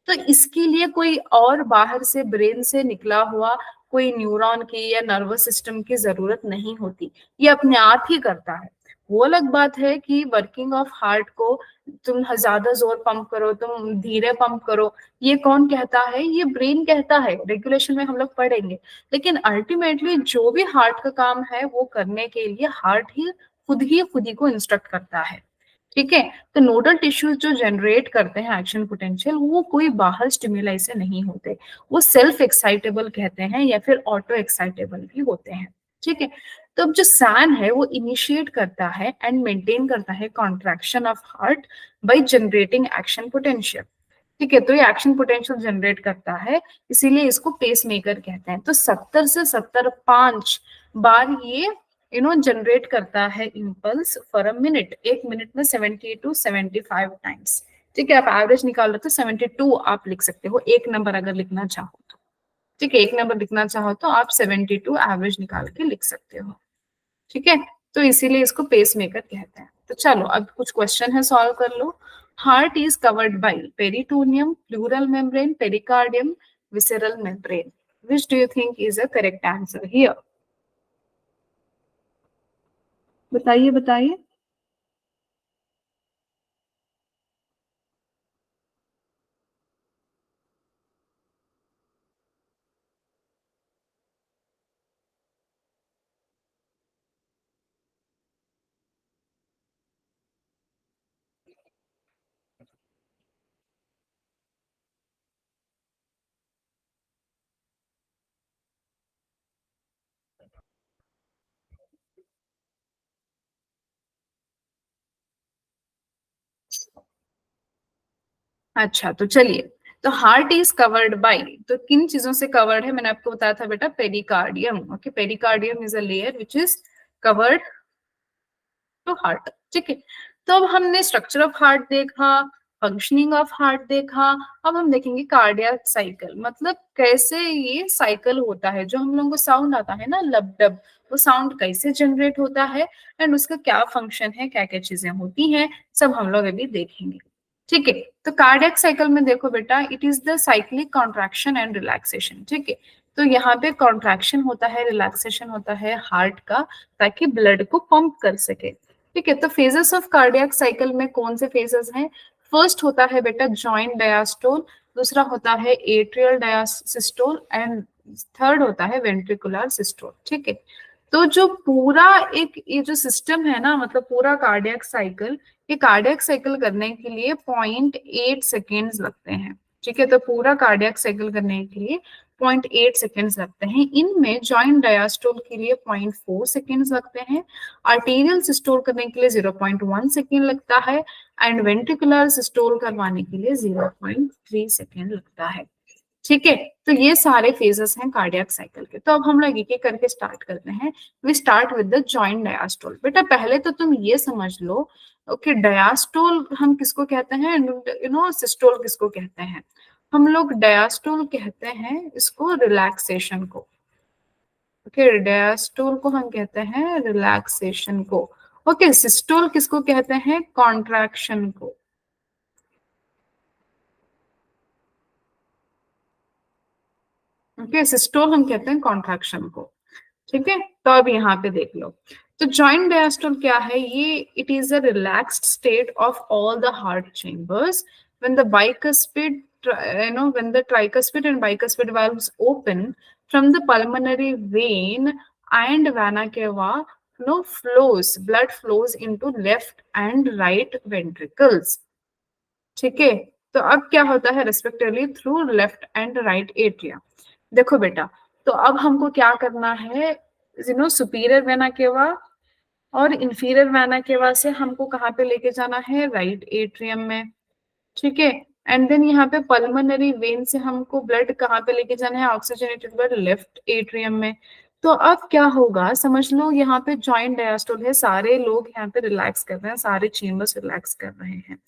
A: तो इसके लिए कोई और बाहर से ब्रेन से निकला हुआ कोई न्यूरॉन की या नर्वस सिस्टम की जरूरत नहीं होती, ये अपने आप ही करता है। वो अलग बात है कि वर्किंग ऑफ हार्ट को तुम ज्यादा जोर पंप करो, तुम धीरे पंप करो, ये कौन कहता है, ये ब्रेन कहता है, रेगुलेशन में हम लोग पढ़ेंगे। लेकिन अल्टीमेटली जो भी हार्ट का काम है वो करने के लिए हार्ट ही खुद ही को इंस्ट्रक्ट करता है, ठीक है। तो नोडल टिश्यूज जो जनरेट करते हैं एक्शन पोटेंशियल, वो कोई बाहर स्टिमुलाई से नहीं होते, वो सेल्फ एक्साइटेबल कहते हैं या फिर ऑटो एक्साइटेबल भी होते हैं, ठीक है। तो अब जो सैन है वो इनिशिएट करता है एंड मेंटेन करता है contraction of heart by generating action potential, ठीक है। तो ये एक्शन पोटेंशियल जनरेट करता है, इसीलिए इसको पेस मेकर कहते हैं। तो 70 से 75 बार ये जनरेट करता है इम्पल्स फॉर अ मिनट, एक मिनट में 70 to 75 टाइम्स, ठीक है। आप एवरेज निकाल लो तो 72 आप लिख सकते हो, एक नंबर अगर लिखना चाहो तो, ठीक है, एक नंबर लिखना चाहो तो आप 72 एवरेज निकाल के लिख सकते हो, ठीक है। तो इसीलिए इसको पेस मेकर कहते हैं। तो चलो अब कुछ क्वेश्चन है, सॉल्व कर लो। Heart is covered by peritoneum, pleural membrane, pericardium, visceral membrane. Which do you think is a correct answer here? बताइए बताइए। अच्छा, तो चलिए, तो हार्ट इज कवर्ड बाय, तो किन चीजों से कवर्ड है, मैंने आपको बताया था बेटा, pericardium. Okay, pericardium is a layer which is covered to heart, ठीक है। तो अब हमने स्ट्रक्चर ऑफ हार्ट देखा, फंक्शनिंग ऑफ हार्ट देखा, अब हम देखेंगे कार्डियक साइकिल, मतलब कैसे ये साइकिल होता है, जो हम लोगों को साउंड आता है ना लब डब, वो साउंड कैसे जनरेट होता है एंड उसका क्या फंक्शन है, क्या क्या चीजें होती हैं, सब हम लोग अभी देखेंगे, ठीक है। तो कार्डियक साइकिल में देखो बेटा, it is the cyclic contraction and relaxation, ठीक है। तो यहाँ पे कॉन्ट्रैक्शन होता है, रिलैक्सेशन होता है हार्ट का, ताकि ब्लड को पंप कर सके, ठीक है। तो फेजेस ऑफ कार्डियक साइकिल में कौन से फेजेस हैं? फर्स्ट होता है बेटा जॉइंट डायस्टोल, दूसरा होता है एट्रियल डायसिस्टोल एंड थर्ड होता है वेंट्रिकुलर सिस्टोल, ठीक है। तो जो पूरा एक ये जो सिस्टम है ना, मतलब पूरा कार्डियक साइकिल, ये कार्डियक साइकिल करने के लिए 0.8 सेकेंड्स लगते हैं, ठीक है। तो पूरा कार्डियक साइकिल करने के लिए 0.8 सेकेंड्स लगते हैं। इनमें जॉइंट डायस्टोल के लिए 0.4 सेकेंड्स लगते हैं, आर्टेरियल सिस्टोल करने के लिए 0.1 सेकेंड लगता है एंड वेंट्रिकुलर सिस्टोल करवाने के लिए 0.3 सेकेंड लगता है, ठीक है। तो ये सारे फेजेस हैं कार्डियक साइकिल के। तो अब हम लोग एक एक करके स्टार्ट करते हैं। We start with the joint diastole. बेटा पहले तो तुम ये समझ लो, ओके, डायस्टोल हम किसको कहते हैं, सिस्टोल किसको कहते हैं। हम लोग डायस्टोल कहते हैं इसको रिलैक्सेशन को। ओके, डायस्टोल को हम कहते हैं रिलैक्सेशन को। ओके, सिस्टोल किसको कहते हैं? कॉन्ट्रैक्शन को। ओके, सिस्टोल हम कहते हैं कॉन्ट्रैक्शन को। ठीक है, तो अब यहाँ पे देख लो, तो जॉइंट डायस्टोल क्या है? ये it is a relaxed state of all the heart chambers when the bicuspid when the tricuspid and bicuspid valves open from the pulmonary vein and vena cava, blood flows into left and right ventricles। ठीक है, तो अब क्या होता है respectively through left and right atria. देखो बेटा, तो अब हमको क्या करना है, सुपीरियर वेना केवा और इंफीरियर वेना केवा से हमको कहाँ पे लेके जाना है? राइट एट्रियम में। ठीक है, एंड देन यहाँ पे पल्मोनरी वेन से हमको ब्लड कहाँ पे लेके जाना है? ऑक्सीजनेटेड ब्लड लेफ्ट एट्रियम में। तो अब क्या होगा समझ लो, यहाँ पे जॉइंट डायस्टोल है, सारे लोग यहाँ पे रिलैक्स कर रहे हैं, सारे चेम्बर्स रिलैक्स कर रहे हैं।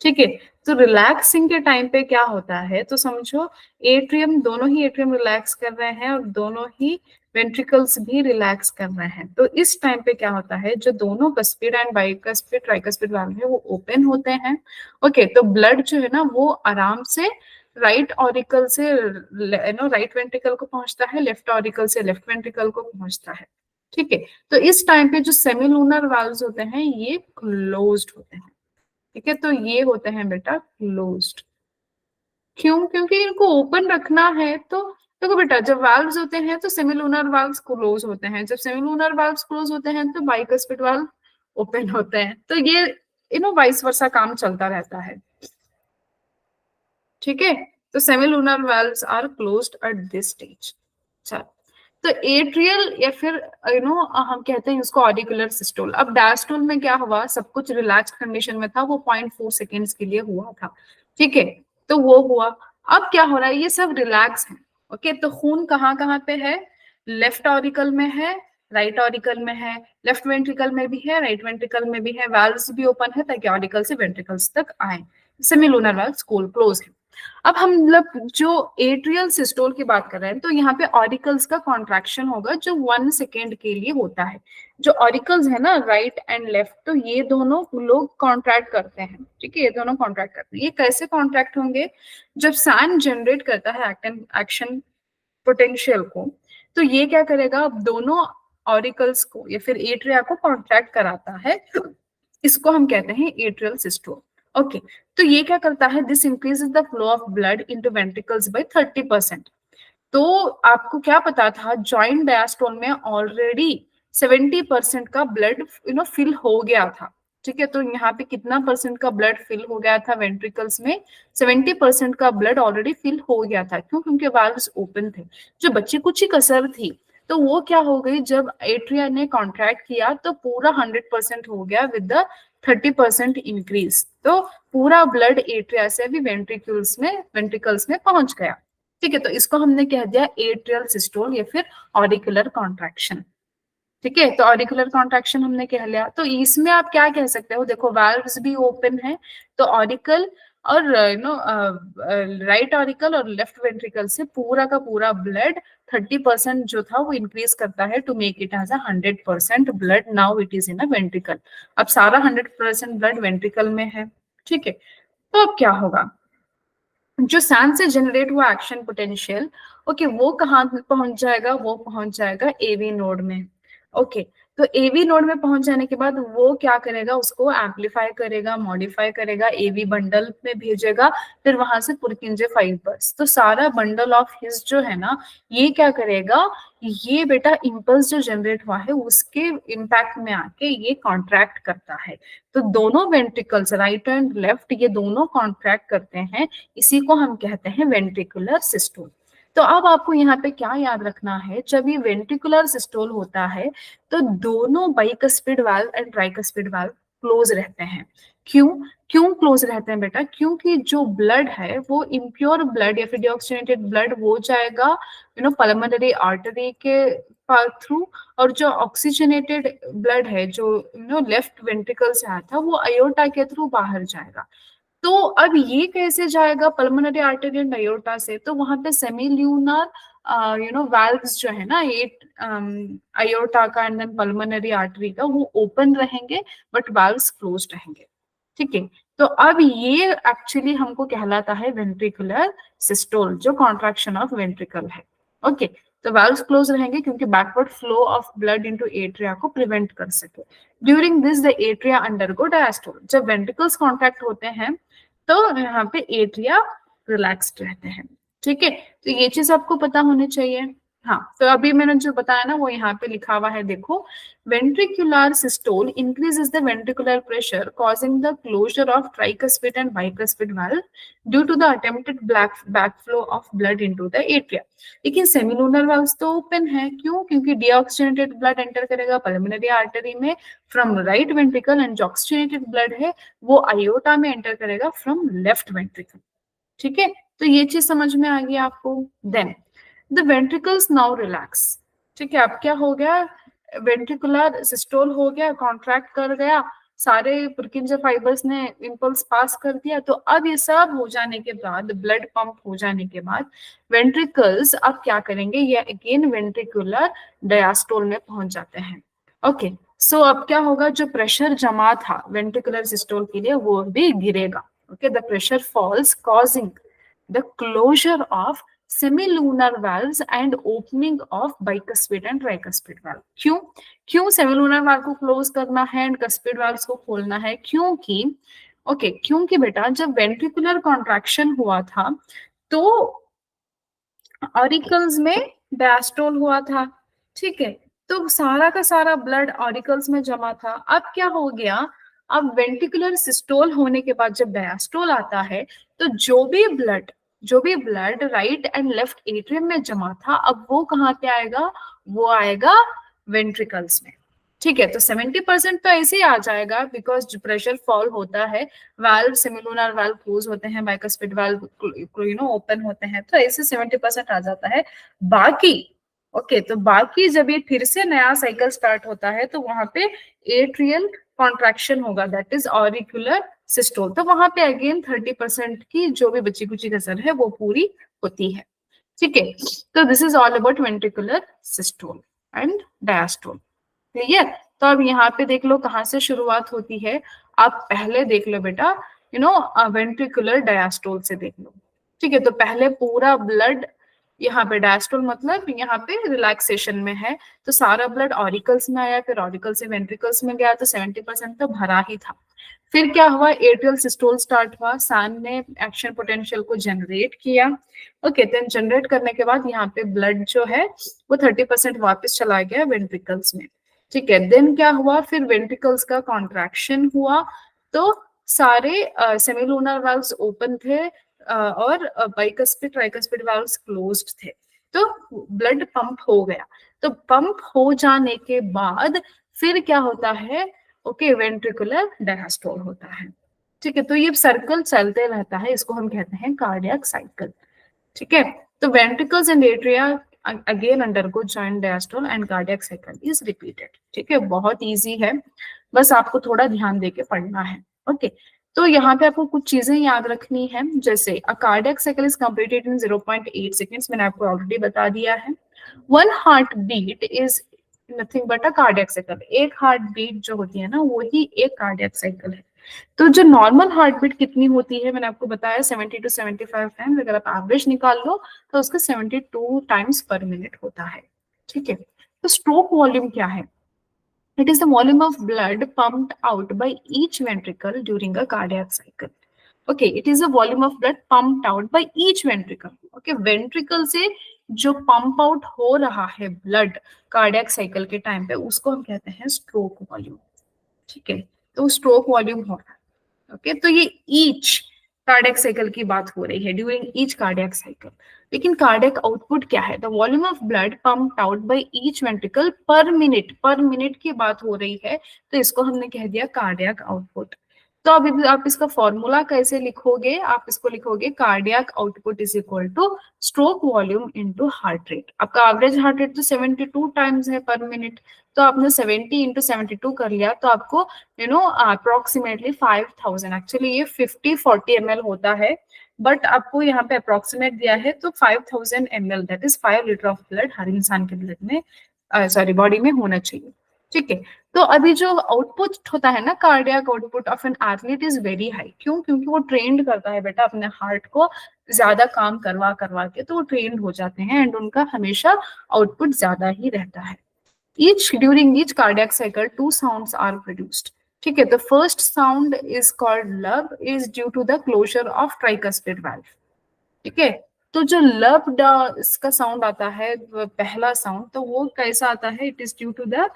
A: ठीक है, तो रिलैक्सिंग के टाइम पे क्या होता है, तो समझो एट्रियम, दोनों ही एट्रियम रिलैक्स कर रहे हैं और दोनों ही वेंट्रिकल्स भी रिलैक्स कर रहे हैं। तो इस टाइम पे क्या होता है, जो दोनों cuspid and bicuspid tricuspid valve है वो ओपन होते हैं। ओके, तो ब्लड जो है ना वो आराम से राइट ऑरिकल से राइट वेंट्रिकल को पहुंचता है, लेफ्ट ऑरिकल से लेफ्ट वेंट्रिकल को पहुंचता है। ठीक है, तो इस टाइम पे जो सेमिलूनर वाल्व्स होते हैं ये क्लोज्ड होते हैं। ठीक है, तो ये होते हैं बेटा क्लोज्ड। क्यों? क्योंकि इनको ओपन रखना है। तो देखो बेटा, जब वाल्व्स होते हैं तो सेमिलूनर वाल्व्स क्लोज होते हैं, जब सेमिलूनर वाल्व्स क्लोज होते हैं तो बाइकस्पिड वाल्व ओपन होते हैं। तो ये वाइस वर्सा काम चलता रहता है। ठीक है, तो semilunar valves are closed at this stage. चल, तो एट्रियल या फिर हम कहते हैं उसको ऑडिकुलर सिस्टोल। अब डायस्टोल में क्या हुआ, सब कुछ रिलैक्स कंडीशन में था, वो 0.4 सेकेंड्स के लिए हुआ था। ठीक है, तो वो हुआ। अब क्या हो रहा है, ये सब रिलैक्स है। ओके, तो खून कहाँ कहाँ पे है? लेफ्ट ऑरिकल में है, राइट ऑरिकल में है, लेफ्ट वेंट्रिकल में भी है, राइट वेंट्रिकल में भी है, वाल्व्स भी ओपन है ताकि ऑरिकल से वेंट्रिकल्स तक आए। सेमिलूनर वाल्व्स क्लोज है। अब हम लोग जो एट्रियल सिस्टोल की बात कर रहे हैं, तो यहाँ पे ऑरिकल्स का कॉन्ट्रैक्शन होगा जो 1 सेकेंड के लिए होता है। जो ऑरिकल्स है ना राइट एंड लेफ्ट, तो ये दोनों लोग कॉन्ट्रैक्ट करते हैं। ठीक है, ये दोनों कॉन्ट्रैक्ट करते हैं। ये कैसे कॉन्ट्रैक्ट होंगे? जब सैन जनरेट करता है एक्शन पोटेंशियल को, तो ये क्या करेगा, अब दोनों ऑरिकल्स को या फिर एट्रिया को कॉन्ट्रैक्ट कराता है। इसको हम कहते हैं एट्रियल सिस्टोल। ओके, तो ये क्या करता है, this increases the flow of blood into ventricles by 30%। तो आपको क्या पता था, जॉइंट डायस्टोल में ऑलरेडी 70% का ब्लड फिल हो गया था। ठीक है, तो यहाँ पे कितना परसेंट का ब्लड फिल हो गया था वेंट्रिकल्स में? 70% का ब्लड ऑलरेडी फिल हो गया था। क्यों? क्योंकि वाल्व्स ओपन थे। जो बच्ची कुछ ही कसर थी, तो वो क्या हो गई, जब एट्रिया ने कॉन्ट्रैक्ट किया तो पूरा 100% हो गया विद द 30% इंक्रीज। तो पूरा ब्लड एट्रिया से भी वेंट्रिकल्स में पहुंच गया। ठीक है, तो इसको हमने कह दिया एट्रियल सिस्टोल या फिर ऑरिकुलर कॉन्ट्रैक्शन। ठीक है, तो ऑरिकुलर कॉन्ट्रैक्शन हमने कह लिया। तो इसमें आप क्या कह सकते हो, देखो वाल्व्स भी ओपन है, तो ऑरिकल और राइट ऑरिकल और लेफ्ट वेंट्रिकल से पूरा का पूरा ब्लड 30% जो था वो इंक्रीज करता है to make it as 100% blood. Now it is in a ventricle. अब सारा 100% ब्लड वेंट्रिकल में है। ठीक है, तो अब क्या होगा, जो सैन से जनरेट हुआ एक्शन पोटेंशियल, ओके, वो कहाँ पहुंच जाएगा? वो पहुंच जाएगा एवी नोड में। ओके, तो एवी नोड में पहुंच जाने के बाद वो क्या करेगा, उसको एम्पलीफाई करेगा, मॉडिफाई करेगा, एवी बंडल में भेजेगा, फिर वहां से पुरकिंजे फाइबर्स। तो सारा बंडल ऑफ हिज जो है ना, ये क्या करेगा, ये बेटा इम्पल्स जो जनरेट हुआ है उसके इम्पैक्ट में आके ये कॉन्ट्रैक्ट करता है। तो दोनों वेंट्रिकल्स राइट एंड लेफ्ट ये दोनों कॉन्ट्रैक्ट करते हैं। इसी को हम कहते हैं वेंट्रिकुलर सिस्टोल। तो अब आपको यहाँ पे क्या याद रखना है, जब ये वेंट्रिकुलर सिस्टोल होता है तो दोनों bicuspid valve and tricuspid valve close रहते हैं। क्यों? क्यों क्लोज रहते हैं बेटा? क्योंकि जो ब्लड है वो इम्प्योर ब्लड या फिर डीऑक्सीजनेटेड ब्लड वो जाएगा पल्मोनरी आर्टरी के थ्रू, और जो ऑक्सीजनेटेड ब्लड है जो लेफ्ट वेंट्रिकल से आया था वो अयोर्टा के थ्रू बाहर जाएगा। तो अब ये कैसे जाएगा पल्मोनरी आर्टरी एंड अयोर्टा से, तो वहां पे सेमील्यूनर वाल्व्स जो है ना, एट अयोर्टा का एंड देन पल्मोनरी आर्टरी का, वो ओपन रहेंगे बट वाल्व्स क्लोज रहेंगे। ठीक है, तो अब ये एक्चुअली हमको कहलाता है वेंट्रिकुलर सिस्टोल, जो कॉन्ट्रैक्शन ऑफ वेंट्रिकल है। ओके, तो वाल्व्स क्लोज रहेंगे क्योंकि backward flow of blood into atria को प्रिवेंट कर सके। During this the atria undergo diastole. जब वेंट्रिकल्स कॉन्ट्रैक्ट होते हैं तो यहाँ पे एट्रिया रिलैक्स्ड रहते हैं। ठीक है, तो ये चीज आपको पता होनी चाहिए। हाँ, तो अभी मैंने जो बताया ना वो यहाँ पे लिखा हुआ है, देखो। Ventricular systole increases the ventricular pressure causing the closure of tricuspid and bicuspid valve due to the attempted backflow of blood into the atria. लेकिन सेमिलूनर वाल्व्स तो ओपन है, क्यों? क्योंकि डीऑक्सीजनेटेड ब्लड एंटर करेगा पल्मोनरी आर्टरी में from right ventricle, and जो oxygenated blood है वो आयोटा में एंटर करेगा फ्रॉम लेफ्ट वेंट्रिकल। ठीक है, तो ये चीज समझ में आ गई आपको। Then the ventricles now relax. ठीक है, अब क्या हो गया, वेंट्रिकुलर सिस्टोल हो गया, कॉन्ट्रैक्ट कर गया, सारे पुर्किंजे फाइबर्स ने इंपल्स पास कर दिया। तो अब ये सब हो जाने के बाद, ब्लड पंप हो जाने के बाद, वेंट्रिकल्स अब क्या करेंगे, ये अगेन वेंट्रिकुलर डायस्टोल में पहुंच जाते हैं। ओके, सो अब क्या होगा, जो प्रेशर जमा था वेंट्रिकुलर सिस्टोल के लिए वो भी गिरेगा। Okay, the pressure falls causing the closure of semilunar valves and opening of bicuspid and tricuspid valve। क्यों सेमिलूनर वाल्व को क्लोज करना है एंड कस्पिड वाल्व्स को खोलना है? क्योंकि बेटा जब वेंट्रिकुलर कॉन्ट्रैक्शन हुआ था तो ऑरिकल्स में डायस्टोल हुआ था। ठीक है, तो सारा का सारा ब्लड ऑरिकल्स में जमा था। अब क्या हो गया, अब वेंट्रिकुलर सिस्टोल होने के बाद जब डायस्टोल आता है तो जो भी blood right and left atrium में जमा था, अब वो कहाँ पे आएगा, वो आएगा वेंट्रिकल्स में। ठीक है, तो 70% तो ऐसे ही आ जाएगा बिकॉज जो प्रेशर फॉल होता है, वाल्व सेमिलूनर वाल्व क्लोज होते हैं, बाइकस्पिड वाल्व ओपन होते हैं, तो ऐसे 70% आ जाता है। बाकी तो बाकी जब ये फिर से नया साइकिल स्टार्ट होता है तो वहां पे एट्रियल कॉन्ट्रैक्शन होगा, दैट इज ऑरिकुलर सिस्टोल। तो वहां पे अगेन 30% की जो भी बची कुची कसर है वो पूरी होती है। ठीक है, तो this is all about ventricular systole and diastole. Clear? तो अब यहाँ पे देख लो कहाँ से शुरुआत होती है। आप पहले देख लो बेटा, वेंट्रिकुलर डायस्टोल से देख लो। ठीक है, तो पहले पूरा ब्लड यहाँ पे, डायस्टोल मतलब यहाँ पे रिलैक्सेशन में है, तो सारा ब्लड ऑरिकल्स में आया, फिर ऑरिकल से वेंट्रिकल्स में गया, तो 70% तो भरा ही था। फिर क्या हुआ, एट्रियल सिस्टोल स्टार्ट हुआ, सान ने एक्शन पोटेंशियल को जनरेट किया। ओके, देन जनरेट करने के बाद यहाँ पे ब्लड जो है वो 30% वापस चला गया वेंट्रिकल्स में। ठीक है, देन क्या हुआ, फिर वेंट्रिकल्स का कॉन्ट्रैक्शन हुआ, तो सारे सेमिलूनर वाल्व्स ओपन थे और बाइकस्पिड ट्राइकस्पिड वाल्व्स क्लोज्ड थे, तो ब्लड पंप हो गया। तो पंप हो जाने के बाद फिर क्या होता है, ओके, वेंट्रिकुलर डायस्टोल होता है। ठीक है, तो ये सर्कल चलते रहता है, इसको हम कहते हैं कार्डियक साइकिल। ठीक है, तो ventricles and atria again undergo joint diastole and cardiac cycle is repeated. ठीक है, बहुत इजी है, बस आपको थोड़ा ध्यान देके पढ़ना है। ओके, तो यहाँ पे आपको कुछ चीजें याद रखनी है, जैसे a cardiac cycle is completed in 0.8 seconds, मैंने आपको ऑलरेडी बता दिया है। 1 heartbeat is nothing but a cardiac cycle. एक हार्ट बीट जो होती है ना, वही एक कार्डियक साइकिल है। तो जो नॉर्मल हार्ट बीट कितनी होती है, मैंने आपको बताया 70 to 75 टाइम्स, अगर आप एवरेज निकाल लो तो उसका 72 टाइम्स पर मिनट होता है। ठीक है, तो स्ट्रोक वॉल्यूम क्या है? It is the volume of blood pumped out by each ventricle during a cardiac cycle. Okay, it is the volume of blood pumped out by each ventricle. Okay, ventricle से जो pump out हो रहा है blood cardiac cycle के time पे, उसको हम कहते हैं stroke volume. ठीक है, तो stroke volume हो रहा है। ओके, तो ये ईच कार्डियक साइकिल की बात हो रही है, ड्यूरिंग ईच कार्डियक साइकिल। लेकिन कार्डियक आउटपुट क्या है? The volume of blood pumped out by each ventricle पर मिनट की बात हो रही है, तो इसको हमने कह दिया कार्डियक आउटपुट। तो अभी आप इसका फॉर्मूला कैसे लिखोगे, आप इसको लिखोगे cardiac output is equal two stroke volume into heart rate. आपका एवरेज हार्ट रेट तो 72 टाइम्स है पर मिनट, तो आपने 70 इंटू 72 कर लिया, तो आपको अप्रोक्सीमेटली 5000, एक्चुअली ये 50-40 ml होता है, बट आपको यहाँ पे अप्रोक्सीमेट दिया है, तो 5000 ml, that is 5 litre of blood हर इंसान के ब्लड में, सॉरी बॉडी में होना चाहिए। ठीक है, तो अभी जो आउटपुट होता है ना, cardiac output of an athlete is very high. क्यों? क्योंकि वो ट्रेंड करता है बेटा अपने हार्ट को ज्यादा काम करवा करवा के, तो वो ट्रेंड हो जाते हैं एंड उनका हमेशा आउटपुट ज्यादा ही रहता है। During each cardiac cycle, two sounds are produced. ठीक है, the first sound is called lub, is due to the closure of tricuspid valve. ठीक है, तो जो लब इसका साउंड आता है, पहला साउंड, तो वो कैसा आता है? It is due to the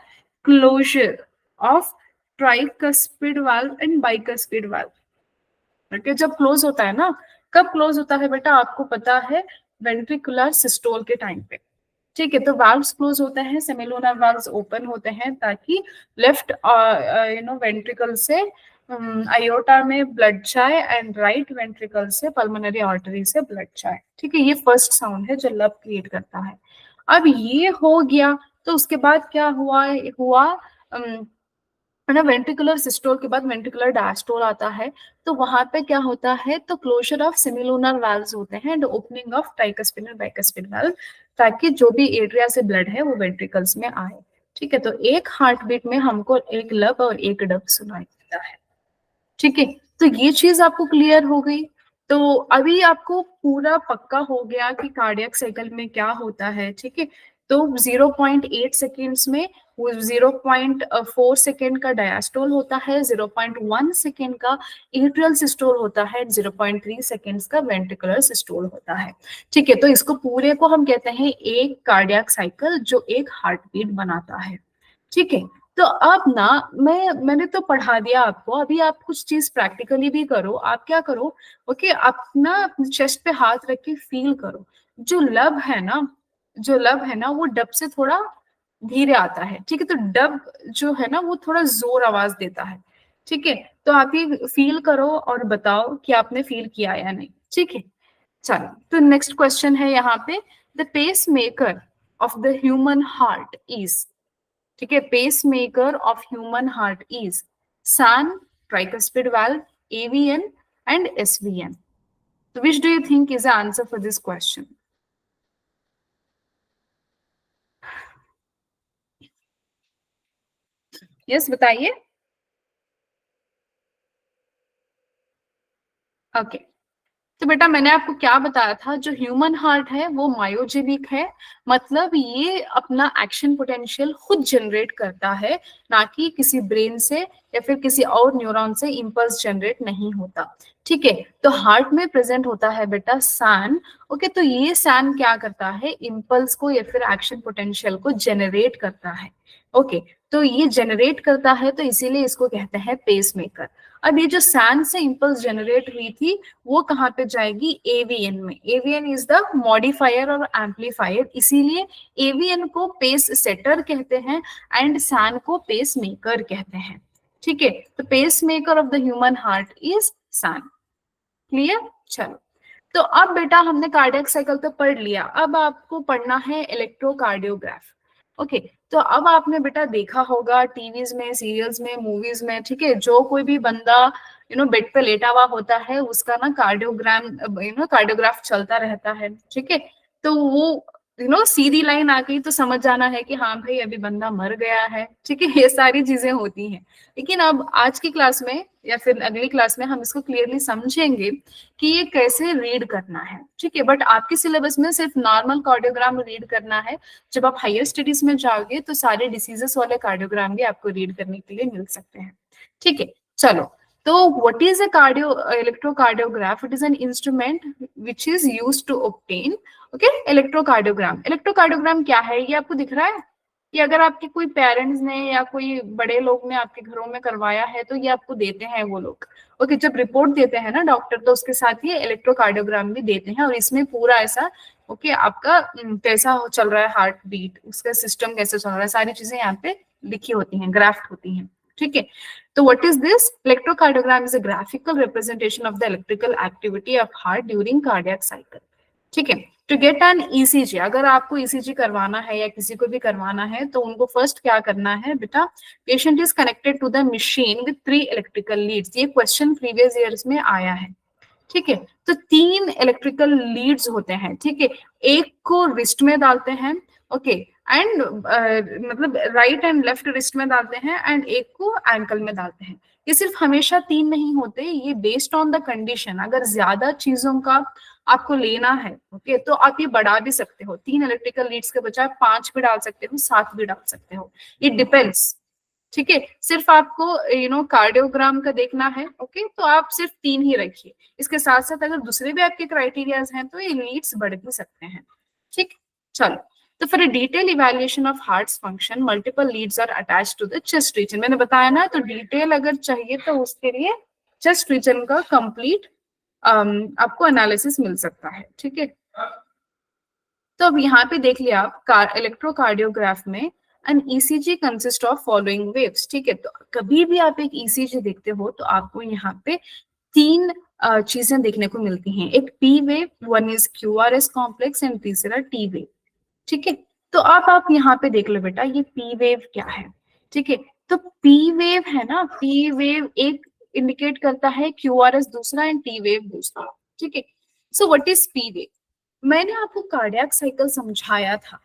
A: closure of tricuspid valve and bicuspid valve. Okay, जब क्लोज होता है ना, कब क्लोज होता है बेटा? आपको पता है, वेंट्रिकुलर सिस्टोल के टाइम पे। ठीक है, तो वाल्व्स क्लोज होते हैं, सेमिलुनर वाल्व्स ओपन होते हैं, ताकि लेफ्ट वेंट्रिकल से आयोटा में ब्लड जाए एंड राइट वेंट्रिकल से पल्मोनरी आर्टरी से ब्लड जाए। ठीक है, ये फर्स्ट साउंड है जो लब क्रिएट करता है। अब ये हो गया, तो उसके बाद क्या हुआ हुआ है ना, वेंट्रिकुलर सिस्टोल के बाद वेंट्रिकुलर डायस्टोल आता है। तो वहां पे क्या होता है? तो क्लोजर ऑफ सेमिलुनर वाल्व्स होते हैं and opening of tricuspid and bicuspid valve, ताकि जो भी एरिया से ब्लड है वो वेंट्रिकल्स में आए। ठीक है, तो एक हार्ट बीट में हमको एक लब और एक डब सुनाई देता है। ठीक है, तो ये चीज आपको क्लियर हो गई। तो अभी आपको पूरा पक्का हो गया कि कार्डियक साइकिल में क्या होता है। ठीक है, तो 0.8 सेकेंड्स में 0.4 सेकेंड का डायस्टोल होता है, 0.1 सेकेंड का एट्रियल सिस्टोल होता है, 0.3 सेकेंड्स का वेंट्रिकुलर सिस्टोल होता है। ठीक है, तो इसको पूरे को हम कहते हैं एक कार्डियक साइकिल, जो एक हार्ट बीट बनाता है। ठीक है, तो अब ना मैंने तो पढ़ा दिया आपको, अभी आप कुछ चीज प्रैक्टिकली भी करो। आप क्या करो? ओके, आप ना चेस्ट पे हाथ रख के फील करो। जो लब है ना, जो लब है ना, वो डब से थोड़ा धीरे आता है। ठीक है, तो डब जो है ना, वो थोड़ा जोर आवाज देता है। ठीक है, तो आप ये फील करो और बताओ कि आपने फील किया या नहीं। ठीक है, चलो, तो नेक्स्ट क्वेश्चन है यहाँ पे, the pace maker of the human heart is. ठीक है, pace maker of human heart is SAN, tricuspid valve, AVN and SVN. तो which do you think is the answer for this question? Yes, बताइए। Okay, तो बेटा मैंने आपको क्या बताया था? जो ह्यूमन हार्ट है वो मायोजेनिक है, मतलब ये अपना एक्शन पोटेंशियल खुद जनरेट करता है, ना कि किसी ब्रेन से या फिर किसी और न्यूरॉन से इम्पल्स जनरेट नहीं होता। ठीक है, तो हार्ट में प्रेजेंट होता है बेटा सैन। ओके, तो ये सैन क्या करता है? इम्पल्स को या फिर एक्शन पोटेंशियल को जनरेट करता है। ओके, तो ये जनरेट करता है, तो इसीलिए इसको कहते हैं पेस मेकर। अब ये जो सैन से इम्पल्स जनरेट हुई थी, वो कहाँ पे जाएगी? एवीएन में। एवीएन इज द मॉडिफायर और एम्पलीफायर, इसीलिए एवीएन को पेस सेटर कहते हैं एंड सैन को पेस मेकर कहते हैं। ठीक है, तो pace maker of the human heart is SAN. Clear? चलो, तो अब बेटा हमने कार्डियक साइकिल तो पढ़ लिया, अब आपको पढ़ना है इलेक्ट्रोकार्डियोग्राफ। ओके, तो अब आपने बेटा देखा होगा टीवीज में, सीरियल्स में, मूवीज में। ठीक है, जो कोई भी बंदा बेड पे लेटा हुआ होता है, उसका ना कार्डियोग्राम कार्डियोग्राफ चलता रहता है। ठीक है, तो वो सीधी लाइन आ गई तो समझ जाना है कि हाँ भाई अभी बंदा मर गया है। ठीक है, ये सारी चीजें होती हैं। लेकिन अब आज की क्लास में या फिर अगली क्लास में हम इसको क्लियरली समझेंगे कि ये कैसे रीड करना है। ठीक है, बट आपके सिलेबस में सिर्फ नॉर्मल कार्डियोग्राम रीड करना है। जब आप हायर स्टडीज में जाओगे तो सारे डिसीजेस वाले कार्डियोग्राम भी आपको रीड करने के लिए मिल सकते हैं। ठीक है, चलो, तो what is a cardio electrocardiograph? It is an instrument which is used to obtain okay electrocardiogram. Electrocardiogram क्या है? ये आपको दिख रहा है कि अगर आपके कोई पेरेंट्स ने या कोई बड़े लोग ने आपके घरों में करवाया है, तो ये आपको देते हैं वो लोग। ओके, जब रिपोर्ट देते हैं ना डॉक्टर, तो उसके साथ ये इलेक्ट्रोकार्डियोग्राम भी देते हैं, और इसमें पूरा ऐसा ओके आपका कैसा चल रहा है हार्ट बीट, उसका सिस्टम कैसे चल रहा है, सारी चीजें यहाँ पे लिखी होती हैं, ग्राफ्ट होती हैं। ठीक है, तो what is this? Electrocardiogram is a graphical representation of the electrical activity of heart during cardiac cycle. ठीक है, टू गेट एन ईसीजी, अगर आपको ईसीजी करवाना है या किसी को भी करवाना है तो उनको फर्स्ट क्या करना है बेटा, patient is connected to the machine with 3 electrical leads. ये क्वेश्चन प्रीवियस ईयर्स में आया है। ठीक है, तो 3 इलेक्ट्रिकल लीड्स होते हैं। ठीक है, एक को रिस्ट में डालते हैं, ओके, एंड मतलब राइट एंड लेफ्ट रिस्ट में डालते हैं, एंड एक को एंकल में डालते हैं। ये सिर्फ हमेशा 3 नहीं होते, ये बेस्ड ऑन द कंडीशन, अगर ज्यादा चीजों का आपको लेना है, ओके, तो आप ये बढ़ा भी सकते हो। 3 इलेक्ट्रिकल लीड्स के बजाय 5 भी डाल सकते हो, 7 भी डाल सकते हो, इट डिपेंड्स। ठीक है, सिर्फ आपको कार्डियोग्राम का देखना है, ओके, तो आप सिर्फ 3 ही रखिए। इसके साथ साथ अगर दूसरे भी आपके क्राइटेरियाज हैं तो ये लीड्स बढ़ भी सकते हैं। ठीक, चलो, तो for a detail evaluation of heart's function multiple leads are attached to the chest region. मैंने बताया ना, तो डिटेल अगर चाहिए तो उसके लिए चेस्ट रीजन का कंप्लीट आपको एनालिसिस मिल सकता है। ठीक है, तो अब यहाँ पे देख लिया आप इलेक्ट्रोकार्डियोग्राफ में an ECG consist of following waves. ठीक है, तो कभी भी आप एक ईसीजी देखते हो तो आपको यहाँ पे 3 चीजें देखने को मिलती हैं। एक P wave, one is QRS complex, and तीसरा टी वेव। ठीक है, तो आप यहाँ पे देख लो बेटा, ये पी वेव क्या है। ठीक है, तो पी वेव है ना, पी वेव एक इंडिकेट करता है क्यूआरएस दूसरा, एंड टी वेव दूसरा। ठीक है, so what is P wave? मैंने आपको कार्डियक साइकिल समझाया था,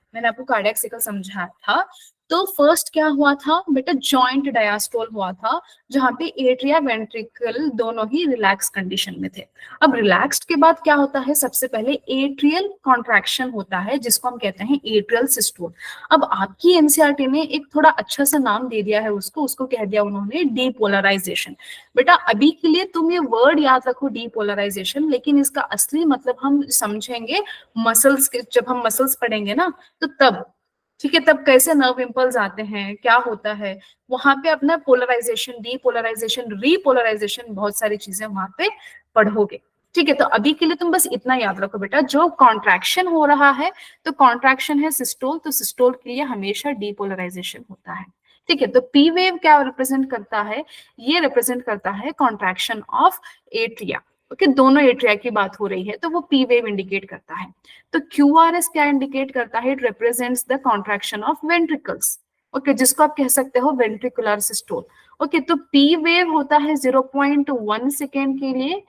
A: तो फर्स्ट क्या हुआ था बेटा, जॉइंट डायस्टोल हुआ था, जहां पे एट्रिया वेंट्रिकल दोनों ही रिलैक्स कंडीशन में थे। अब रिलैक्स्ड के बाद क्या होता है, सबसे पहले एट्रियल कॉन्ट्रैक्शन होता है, जिसको हम कहते हैं एट्रियल सिस्टोल। अब आपकी एनसीईआरटी ने एक थोड़ा अच्छा सा नाम दे दिया है उसको कह दिया उन्होंने डीपोलराइजेशन। बेटा अभी के लिए तुम ये वर्ड याद रखो डीपोलराइजेशन, लेकिन इसका असली मतलब हम समझेंगे मसल्स के, जब हम मसल्स पढ़ेंगे ना तो तब। ठीक है, तब कैसे नर्व इम्पल्स आते हैं, क्या होता है वहां पे, अपना पोलराइजेशन, डीपोलराइजेशन, रीपोलराइजेशन, बहुत सारी चीजें वहां पे पढ़ोगे। ठीक है, तो अभी के लिए तुम बस इतना याद रखो बेटा, जो कॉन्ट्रैक्शन हो रहा है तो कॉन्ट्रैक्शन है सिस्टोल, तो सिस्टोल के लिए हमेशा डीपोलराइजेशन होता है। ठीक है, तो पी वेव क्या रिप्रेजेंट करता है, ये रिप्रेजेंट करता है कॉन्ट्रैक्शन ऑफ एट्रिया। ओके, दोनों एट्रिया की बात हो रही है तो वो पी वेव इंडिकेट करता है। तो क्यूआरएस क्या इंडिकेट करता है, it represents the contraction of ventricles. Okay, जिसको आप कह सकते हो वेंट्रिकुलर सिस्टोल। ओके, तो पी वेव होता है 0.1 सेकेंड के लिए,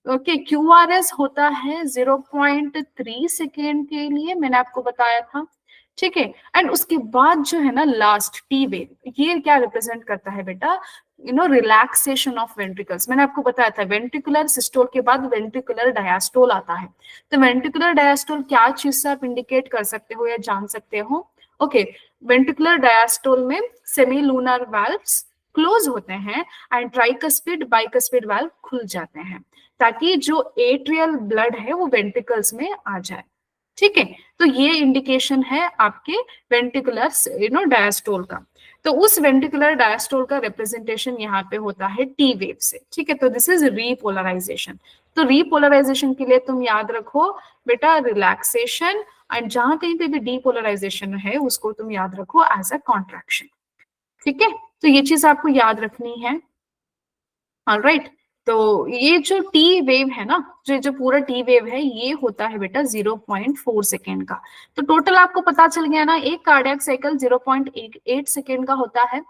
A: ओके, क्यूआरएस होता है 0.3 सेकेंड के लिए, मैंने आपको बताया था। ठीक है, एंड उसके बाद जो है ना लास्ट टी वेव, ये क्या रिप्रेजेंट करता है बेटा, रिलैक्सेशन ऑफ वेंट्रिकल्स। मैंने आपको बताया था वेंट्रिकुलर सिस्टोल के बाद वेंट्रिकुलर डायस्टोल आता है। तो वेंट्रिकुलर डायस्टोल क्या चीज से आप इंडिकेट कर सकते हो या जान सकते हो? ओके, वेंट्रिकुलर डायस्टोल में सेमी लूनर वाल्व्स क्लोज होते हैं एंड ट्राइकस्पिड बाइकस्पिड वाल्व खुल जाते हैं, ताकि जो एट्रियल ब्लड है वो वेंट्रिकल्स में आ जाए। ठीक है, तो ये इंडिकेशन है आपके वेंट्रिकुलर डायस्टोल का। तो उस वेंट्रिकुलर डायस्टोल का रिप्रेजेंटेशन यहाँ पे होता है टी वेव से। ठीक है, तो दिस इज रीपोलराइजेशन। तो रीपोलराइजेशन के लिए तुम याद रखो बेटा रिलैक्सेशन, एंड जहां कहीं पे भी डीपोलराइजेशन है उसको तुम याद रखो एज अ कॉन्ट्रैक्शन। ठीक है, तो ये चीज आपको याद रखनी है। ऑलराइट, तो ये जो टी वेव है ना, जो पूरा टी वेव है, ये होता है बेटा 0.4 सेकेंड का। तो टोटल आपको पता चल गया ना, एक कार्डियक साइकिल 0.8 सेकेंड का होता है।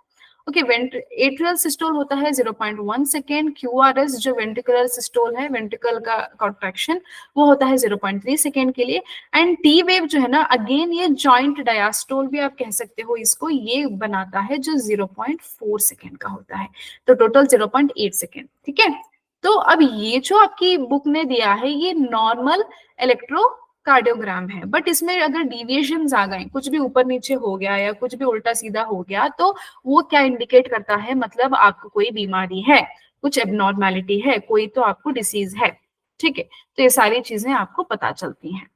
A: ओके, एट्रियल सिस्टोल होता है 0.1 सेकेंड, क्यूआरएस जो वेंट्रिकुलर सिस्टोल है, वेंट्रिकल का कॉन्ट्रैक्शन, वो होता है 0.3 सेकेंड के लिए। एंड टी वेव जो है ना, अगेन ये जॉइंट डायस्टोल भी आप कह सकते हो इसको, ये बनाता है जो 0.4 सेकेंड का होता है। तो टोटल 0.8 सेकेंड। ठीक है, तो अब ये जो आपकी बुक ने दिया है ये नॉर्मल इलेक्ट्रो कार्डियोग्राम है, बट इसमें अगर डिविएशंस आ गए, कुछ भी ऊपर नीचे हो गया या कुछ भी उल्टा सीधा हो गया, तो वो क्या इंडिकेट करता है, मतलब आपको कोई बीमारी है, कुछ एबनॉर्मेलिटी है, कोई तो आपको डिसीज है। ठीक है, तो ये सारी चीजें आपको पता चलती हैं।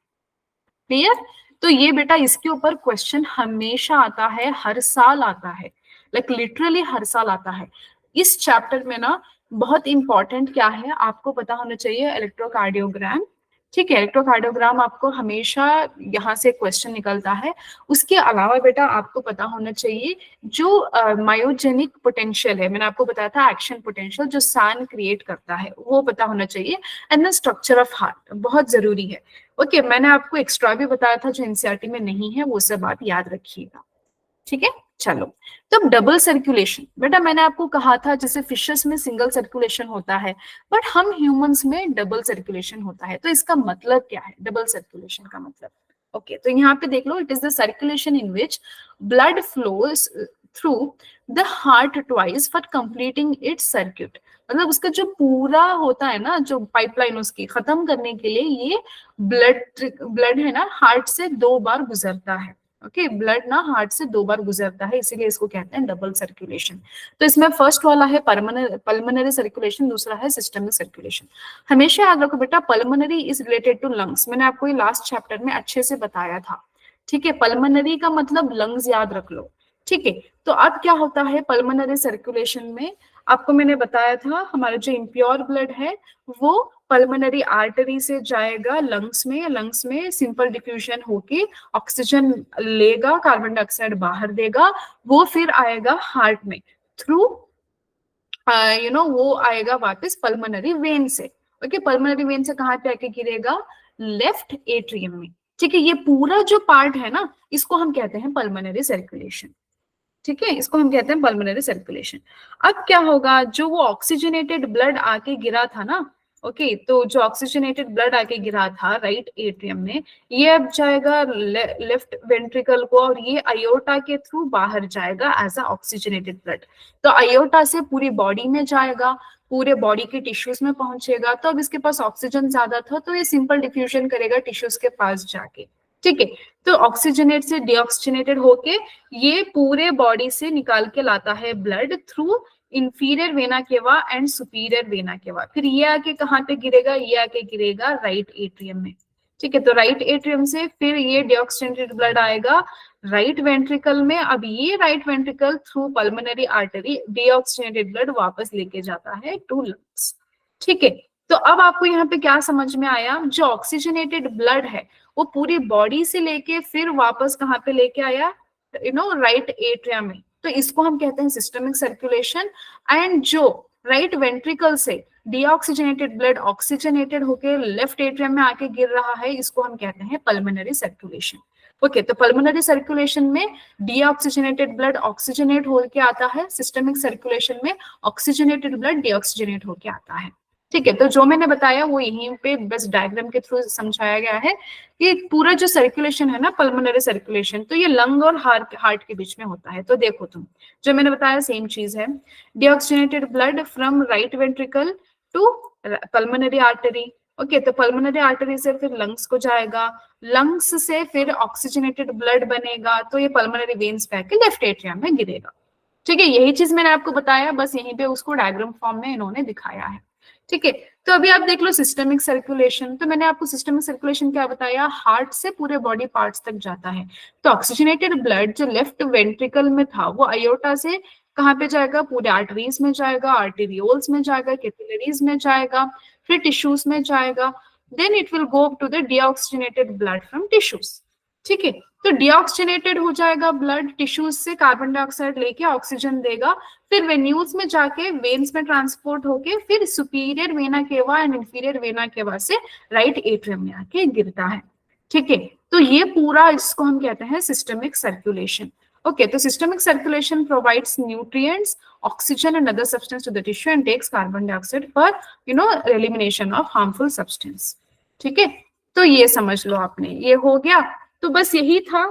A: क्लियर? तो ये बेटा इसके ऊपर क्वेश्चन हमेशा आता है, हर साल आता है, लाइक लिटरली हर साल आता है। इस चैप्टर में ना बहुत इंपॉर्टेंट क्या है आपको पता होना चाहिए, इलेक्ट्रोकार्डियोग्राम, ठीक है, इलेक्ट्रोकार्डियोग्राम आपको हमेशा यहाँ से क्वेश्चन निकलता है। उसके अलावा बेटा आपको पता होना चाहिए जो मायोजेनिक पोटेंशियल है, मैंने आपको बताया था एक्शन पोटेंशियल जो सान क्रिएट करता है, वो पता होना चाहिए। And the structure of heart बहुत जरूरी है। ओके, मैंने आपको एक्स्ट्रा भी बताया था जो एनसीईआरटी में नहीं है, वो सब आप याद रखिएगा। ठीक है, चलो। तो डबल सर्कुलेशन, बेटा मैंने आपको कहा था जैसे फिशेस में सिंगल सर्कुलेशन होता है, बट हम ह्यूमंस में डबल सर्कुलेशन होता है। तो इसका मतलब क्या है डबल सर्कुलेशन का मतलब? ओके, तो यहाँ पे देख लो, it is the circulation in which blood flows through the heart twice for completing its circuit. मतलब उसका जो पूरा होता है ना, जो पाइपलाइन उसकी खत्म करने के लिए ये ब्लड है ना हार्ट से 2 बार गुजरता है। ओके, ब्लड ना हार्ट से 2 बार गुजरता है, इसीलिए इसको कहते हैं डबल सर्कुलेशन। तो इसमें फर्स्ट वाला है पल्मोनरी सर्कुलेशन, दूसरा है सिस्टमिक सर्कुलेशन। हमेशा याद रखो बेटा, pulmonary is related to lungs, मैंने आपको ये लास्ट चैप्टर में अच्छे से बताया था। ठीक है, पल्मोनरी का मतलब लंग्स याद रख लो। ठीक है, तो अब क्या होता है पल्मोनरी सर्कुलेशन में, आपको मैंने बताया था हमारा जो इम्प्योर ब्लड है वो पल्मोनरी आर्टरी से जाएगा लंग्स में, लंग्स में सिंपल डिफ्यूजन होके ऑक्सीजन लेगा, कार्बन डाइऑक्साइड बाहर देगा, वो फिर आएगा हार्ट में थ्रू वो आएगा वापस पल्मोनरी वेन से। ओके, पल्मोनरी वेन से कहाँ पे आके गिरेगा? लेफ्ट एट्रियम में। ठीक है, ये पूरा जो पार्ट है ना, इसको हम कहते हैं पल्मोनरी सर्कुलेशन। ठीक है, इसको हम कहते हैं पल्मोनरी सर्कुलेशन। अब क्या होगा, जो वो ऑक्सीजनेटेड ब्लड आके गिरा था ना, ओके, तो जो ऑक्सीजनेटेड ब्लड आके गिरा था राइट एट्रियम में, ये अब जाएगा लेफ्ट वेंट्रिकल को, और ये अयोटा के थ्रू बाहर जाएगा एज अ ऑक्सीजनेटेड ब्लड। तो अयोटा से पूरी बॉडी में जाएगा, पूरे बॉडी के टिश्यूज में पहुंचेगा। तो अब इसके पास ऑक्सीजन ज्यादा था, तो ये सिंपल डिफ्यूजन करेगा टिश्यूज के पास जाके। ठीक है, तो ऑक्सीजनेट से डीऑक्सीजनेटेड होके ये पूरे बॉडी से निकाल के लाता है blood through inferior vena cava and superior vena cava. फिर ये आके कहाँ पे गिरेगा? ये आके गिरेगा राइट एट्रियम में। ठीक है, तो राइट एट्रियम से फिर ये डीऑक्सीजनेटेड ब्लड आएगा राइट वेंट्रिकल में। अब ये right ventricle through pulmonary artery deoxygenated blood वापस लेके जाता है टू लंग्स। ठीक है, तो अब आपको यहाँ पे क्या समझ में आया? जो ऑक्सीजनेटेड ब्लड है वो पूरी बॉडी से लेके फिर वापस कहाँ पे लेके आया? राइट एट्रियम में। तो इसको हम कहते हैं सिस्टमिक सर्कुलेशन। एंड जो राइट वेंट्रिकल से डीऑक्सीजनेटेड ब्लड ऑक्सीजनेटेड होके लेफ्ट एट्रियम में आके गिर रहा है, इसको हम कहते हैं पल्मोनरी सर्कुलेशन। ओके, तो पल्मोनरी सर्कुलेशन में डीऑक्सीजनेटेड ब्लड ऑक्सीजनेट होके आता है, सिस्टमिक सर्कुलेशन में ऑक्सीजनेटेड ब्लड डीऑक्सीजनेट होके आता है। ठीक है, तो जो मैंने बताया वो यहीं पे बस डायग्राम के थ्रू समझाया गया है कि पूरा जो सर्कुलेशन है ना पल्मोनरी सर्कुलेशन, तो ये लंग और हार्ट के बीच में होता है। तो देखो तुम, जो मैंने बताया सेम चीज है, deoxygenated blood from right ventricle to pulmonary artery. Okay, तो पल्मोनरी आर्टरी से फिर लंग्स को जाएगा, लंग्स से फिर ऑक्सीजनेटेड ब्लड बनेगा, तो ये पल्मोनरी वेन्स पे आके लेफ्ट एट्रियम में गिरेगा। ठीक है, यही चीज मैंने आपको बताया, बस यहीं पे उसको डायग्राम फॉर्म में इन्होंने दिखाया है। ठीक है, तो अभी आप देख लो सिस्टमिक सर्कुलेशन। तो मैंने आपको सिस्टमिक सर्कुलेशन क्या बताया? हार्ट से पूरे बॉडी पार्ट्स तक जाता है। तो ऑक्सीजनेटेड ब्लड जो लेफ्ट वेंट्रिकल में था वो अयोटा से कहाँ पे जाएगा? पूरे आर्टरीज में जाएगा, आर्टेरियोल्स में जाएगा, कैपिलरीज में जाएगा, फिर टिश्यूज में जाएगा। Then it will go to the deoxygenated blood from tissues. ठीक है, तो डीऑक्सीजनेटेड हो जाएगा ब्लड, टिश्यूज से कार्बन डाइऑक्साइड लेके ऑक्सीजन देगा, फिर वेन्यूल्स में जाके वेन्स में ट्रांसपोर्ट होके फिर superior vena cava and inferior vena cava से राइट एट्रियम में आके गिरता है। ठीक है, तो ये पूरा इसको हम कहते हैं सिस्टमिक सर्कुलेशन। ओके, तो systemic circulation provides nutrients, oxygen and other substance to the tissue and takes carbon dioxide for elimination of harmful substance. ठीक है, तो ये समझ लो आपने, ये हो गया। तो बस यही था,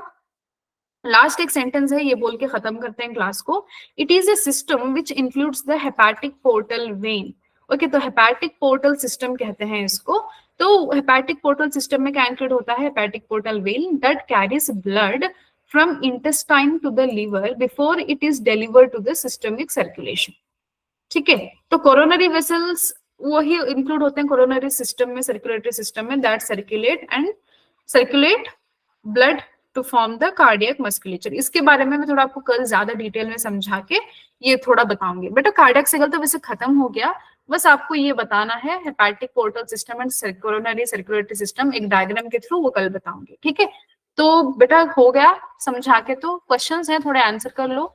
A: लास्ट एक सेंटेंस है, ये बोल के खत्म करते हैं क्लास को। It is a system which includes the hepatic portal when. Okay, तो हेपेटिक पोर्टल सिस्टम कहते हैं इसको। तो हेपेटिक पोर्टल सिस्टम में क्या इंक्लूड होता है? Hepatic portal vein that carries blood from intestine to the liver before it is delivered to the systemic circulation. ठीक है, तो कोरोनरी वेसल्स वही इंक्लूड होते हैं कोरोनरी सिस्टम में, सर्कुलेटरी सिस्टम में, that circulate blood to form the cardiac musculature. इसके बारे में मैं थोड़ा आपको कल ज्यादा डिटेल में समझा के ये थोड़ा बताऊंगी। बेटा कार्डियक सिगल तो वैसे खत्म हो गया, बस आपको ये बताना है hepatic portal system and coronary circulatory system, एक डायग्राम के थ्रू, वो कल बताऊंगी, ठीक है। तो बेटा हो गया समझा के, तो क्वेश्चंस हैं थोड़े आंसर कर लो।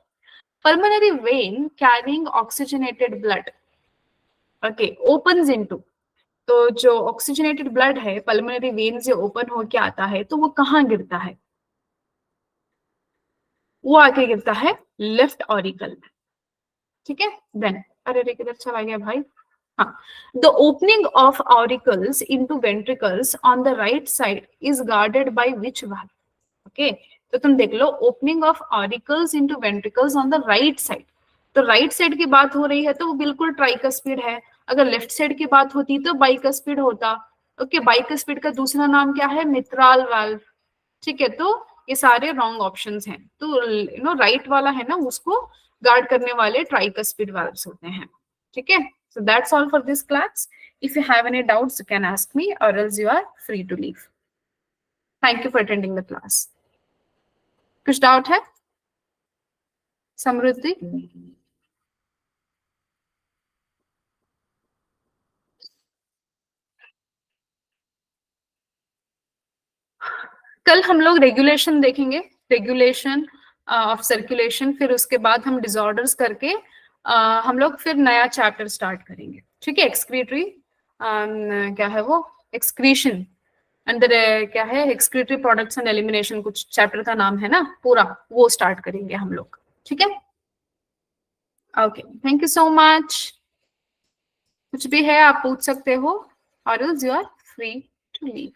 A: Pulmonary vein carrying oxygenated blood, okay, opens into, तो जो ऑक्सीजनेटेड ब्लड है पल्मोनरी वेन से ओपन होके आता है, तो वो कहाँ गिरता है? वो आके गिरता है लेफ्ट ऑरिकल में, ठीक है। देन अरे रे किधर चला गया भाई, हाँ, the opening of auricles into ventricles on the right side is guarded by which valve, okay. तो तुम देख लो, opening of auricles into ventricles on the right side, तो राइट साइड की बात हो रही है तो वो बिल्कुल ट्राइकस्पिड है। अगर लेफ्ट साइड की बात होती तो बाइकस्पिड होता, ओके। बाइकस्पिड का दूसरा नाम क्या है? मित्राल वाल्व, ठीक है। तो ये सारे रॉन्ग ऑप्शंस हैं, तो राइट वाला है ना, उसको गार्ड करने वाले ट्राइकस्पिड वाल्व्स होते हैं, ठीक है। So that's all for this class. If you have any doubts you can ask me or else you are free to leave. Thank you for attending the class. कुछ doubt है समृद्धि? कल हम लोग regulation देखेंगे, रेगुलेशन ऑफ सर्कुलेशन, फिर उसके बाद हम डिसऑर्डर्स करके हम लोग फिर नया चैप्टर स्टार्ट करेंगे, ठीक है। एक्सक्रीटरी क्या है वो, एक्सक्रीशन अंदर क्या है, एक्सक्रीटरी प्रोडक्ट्स एंड एलिमिनेशन, कुछ चैप्टर का नाम है ना पूरा, वो स्टार्ट करेंगे हम लोग, ठीक है। Okay, thank you so much. कुछ भी है आप पूछ सकते हो और you are free to leave.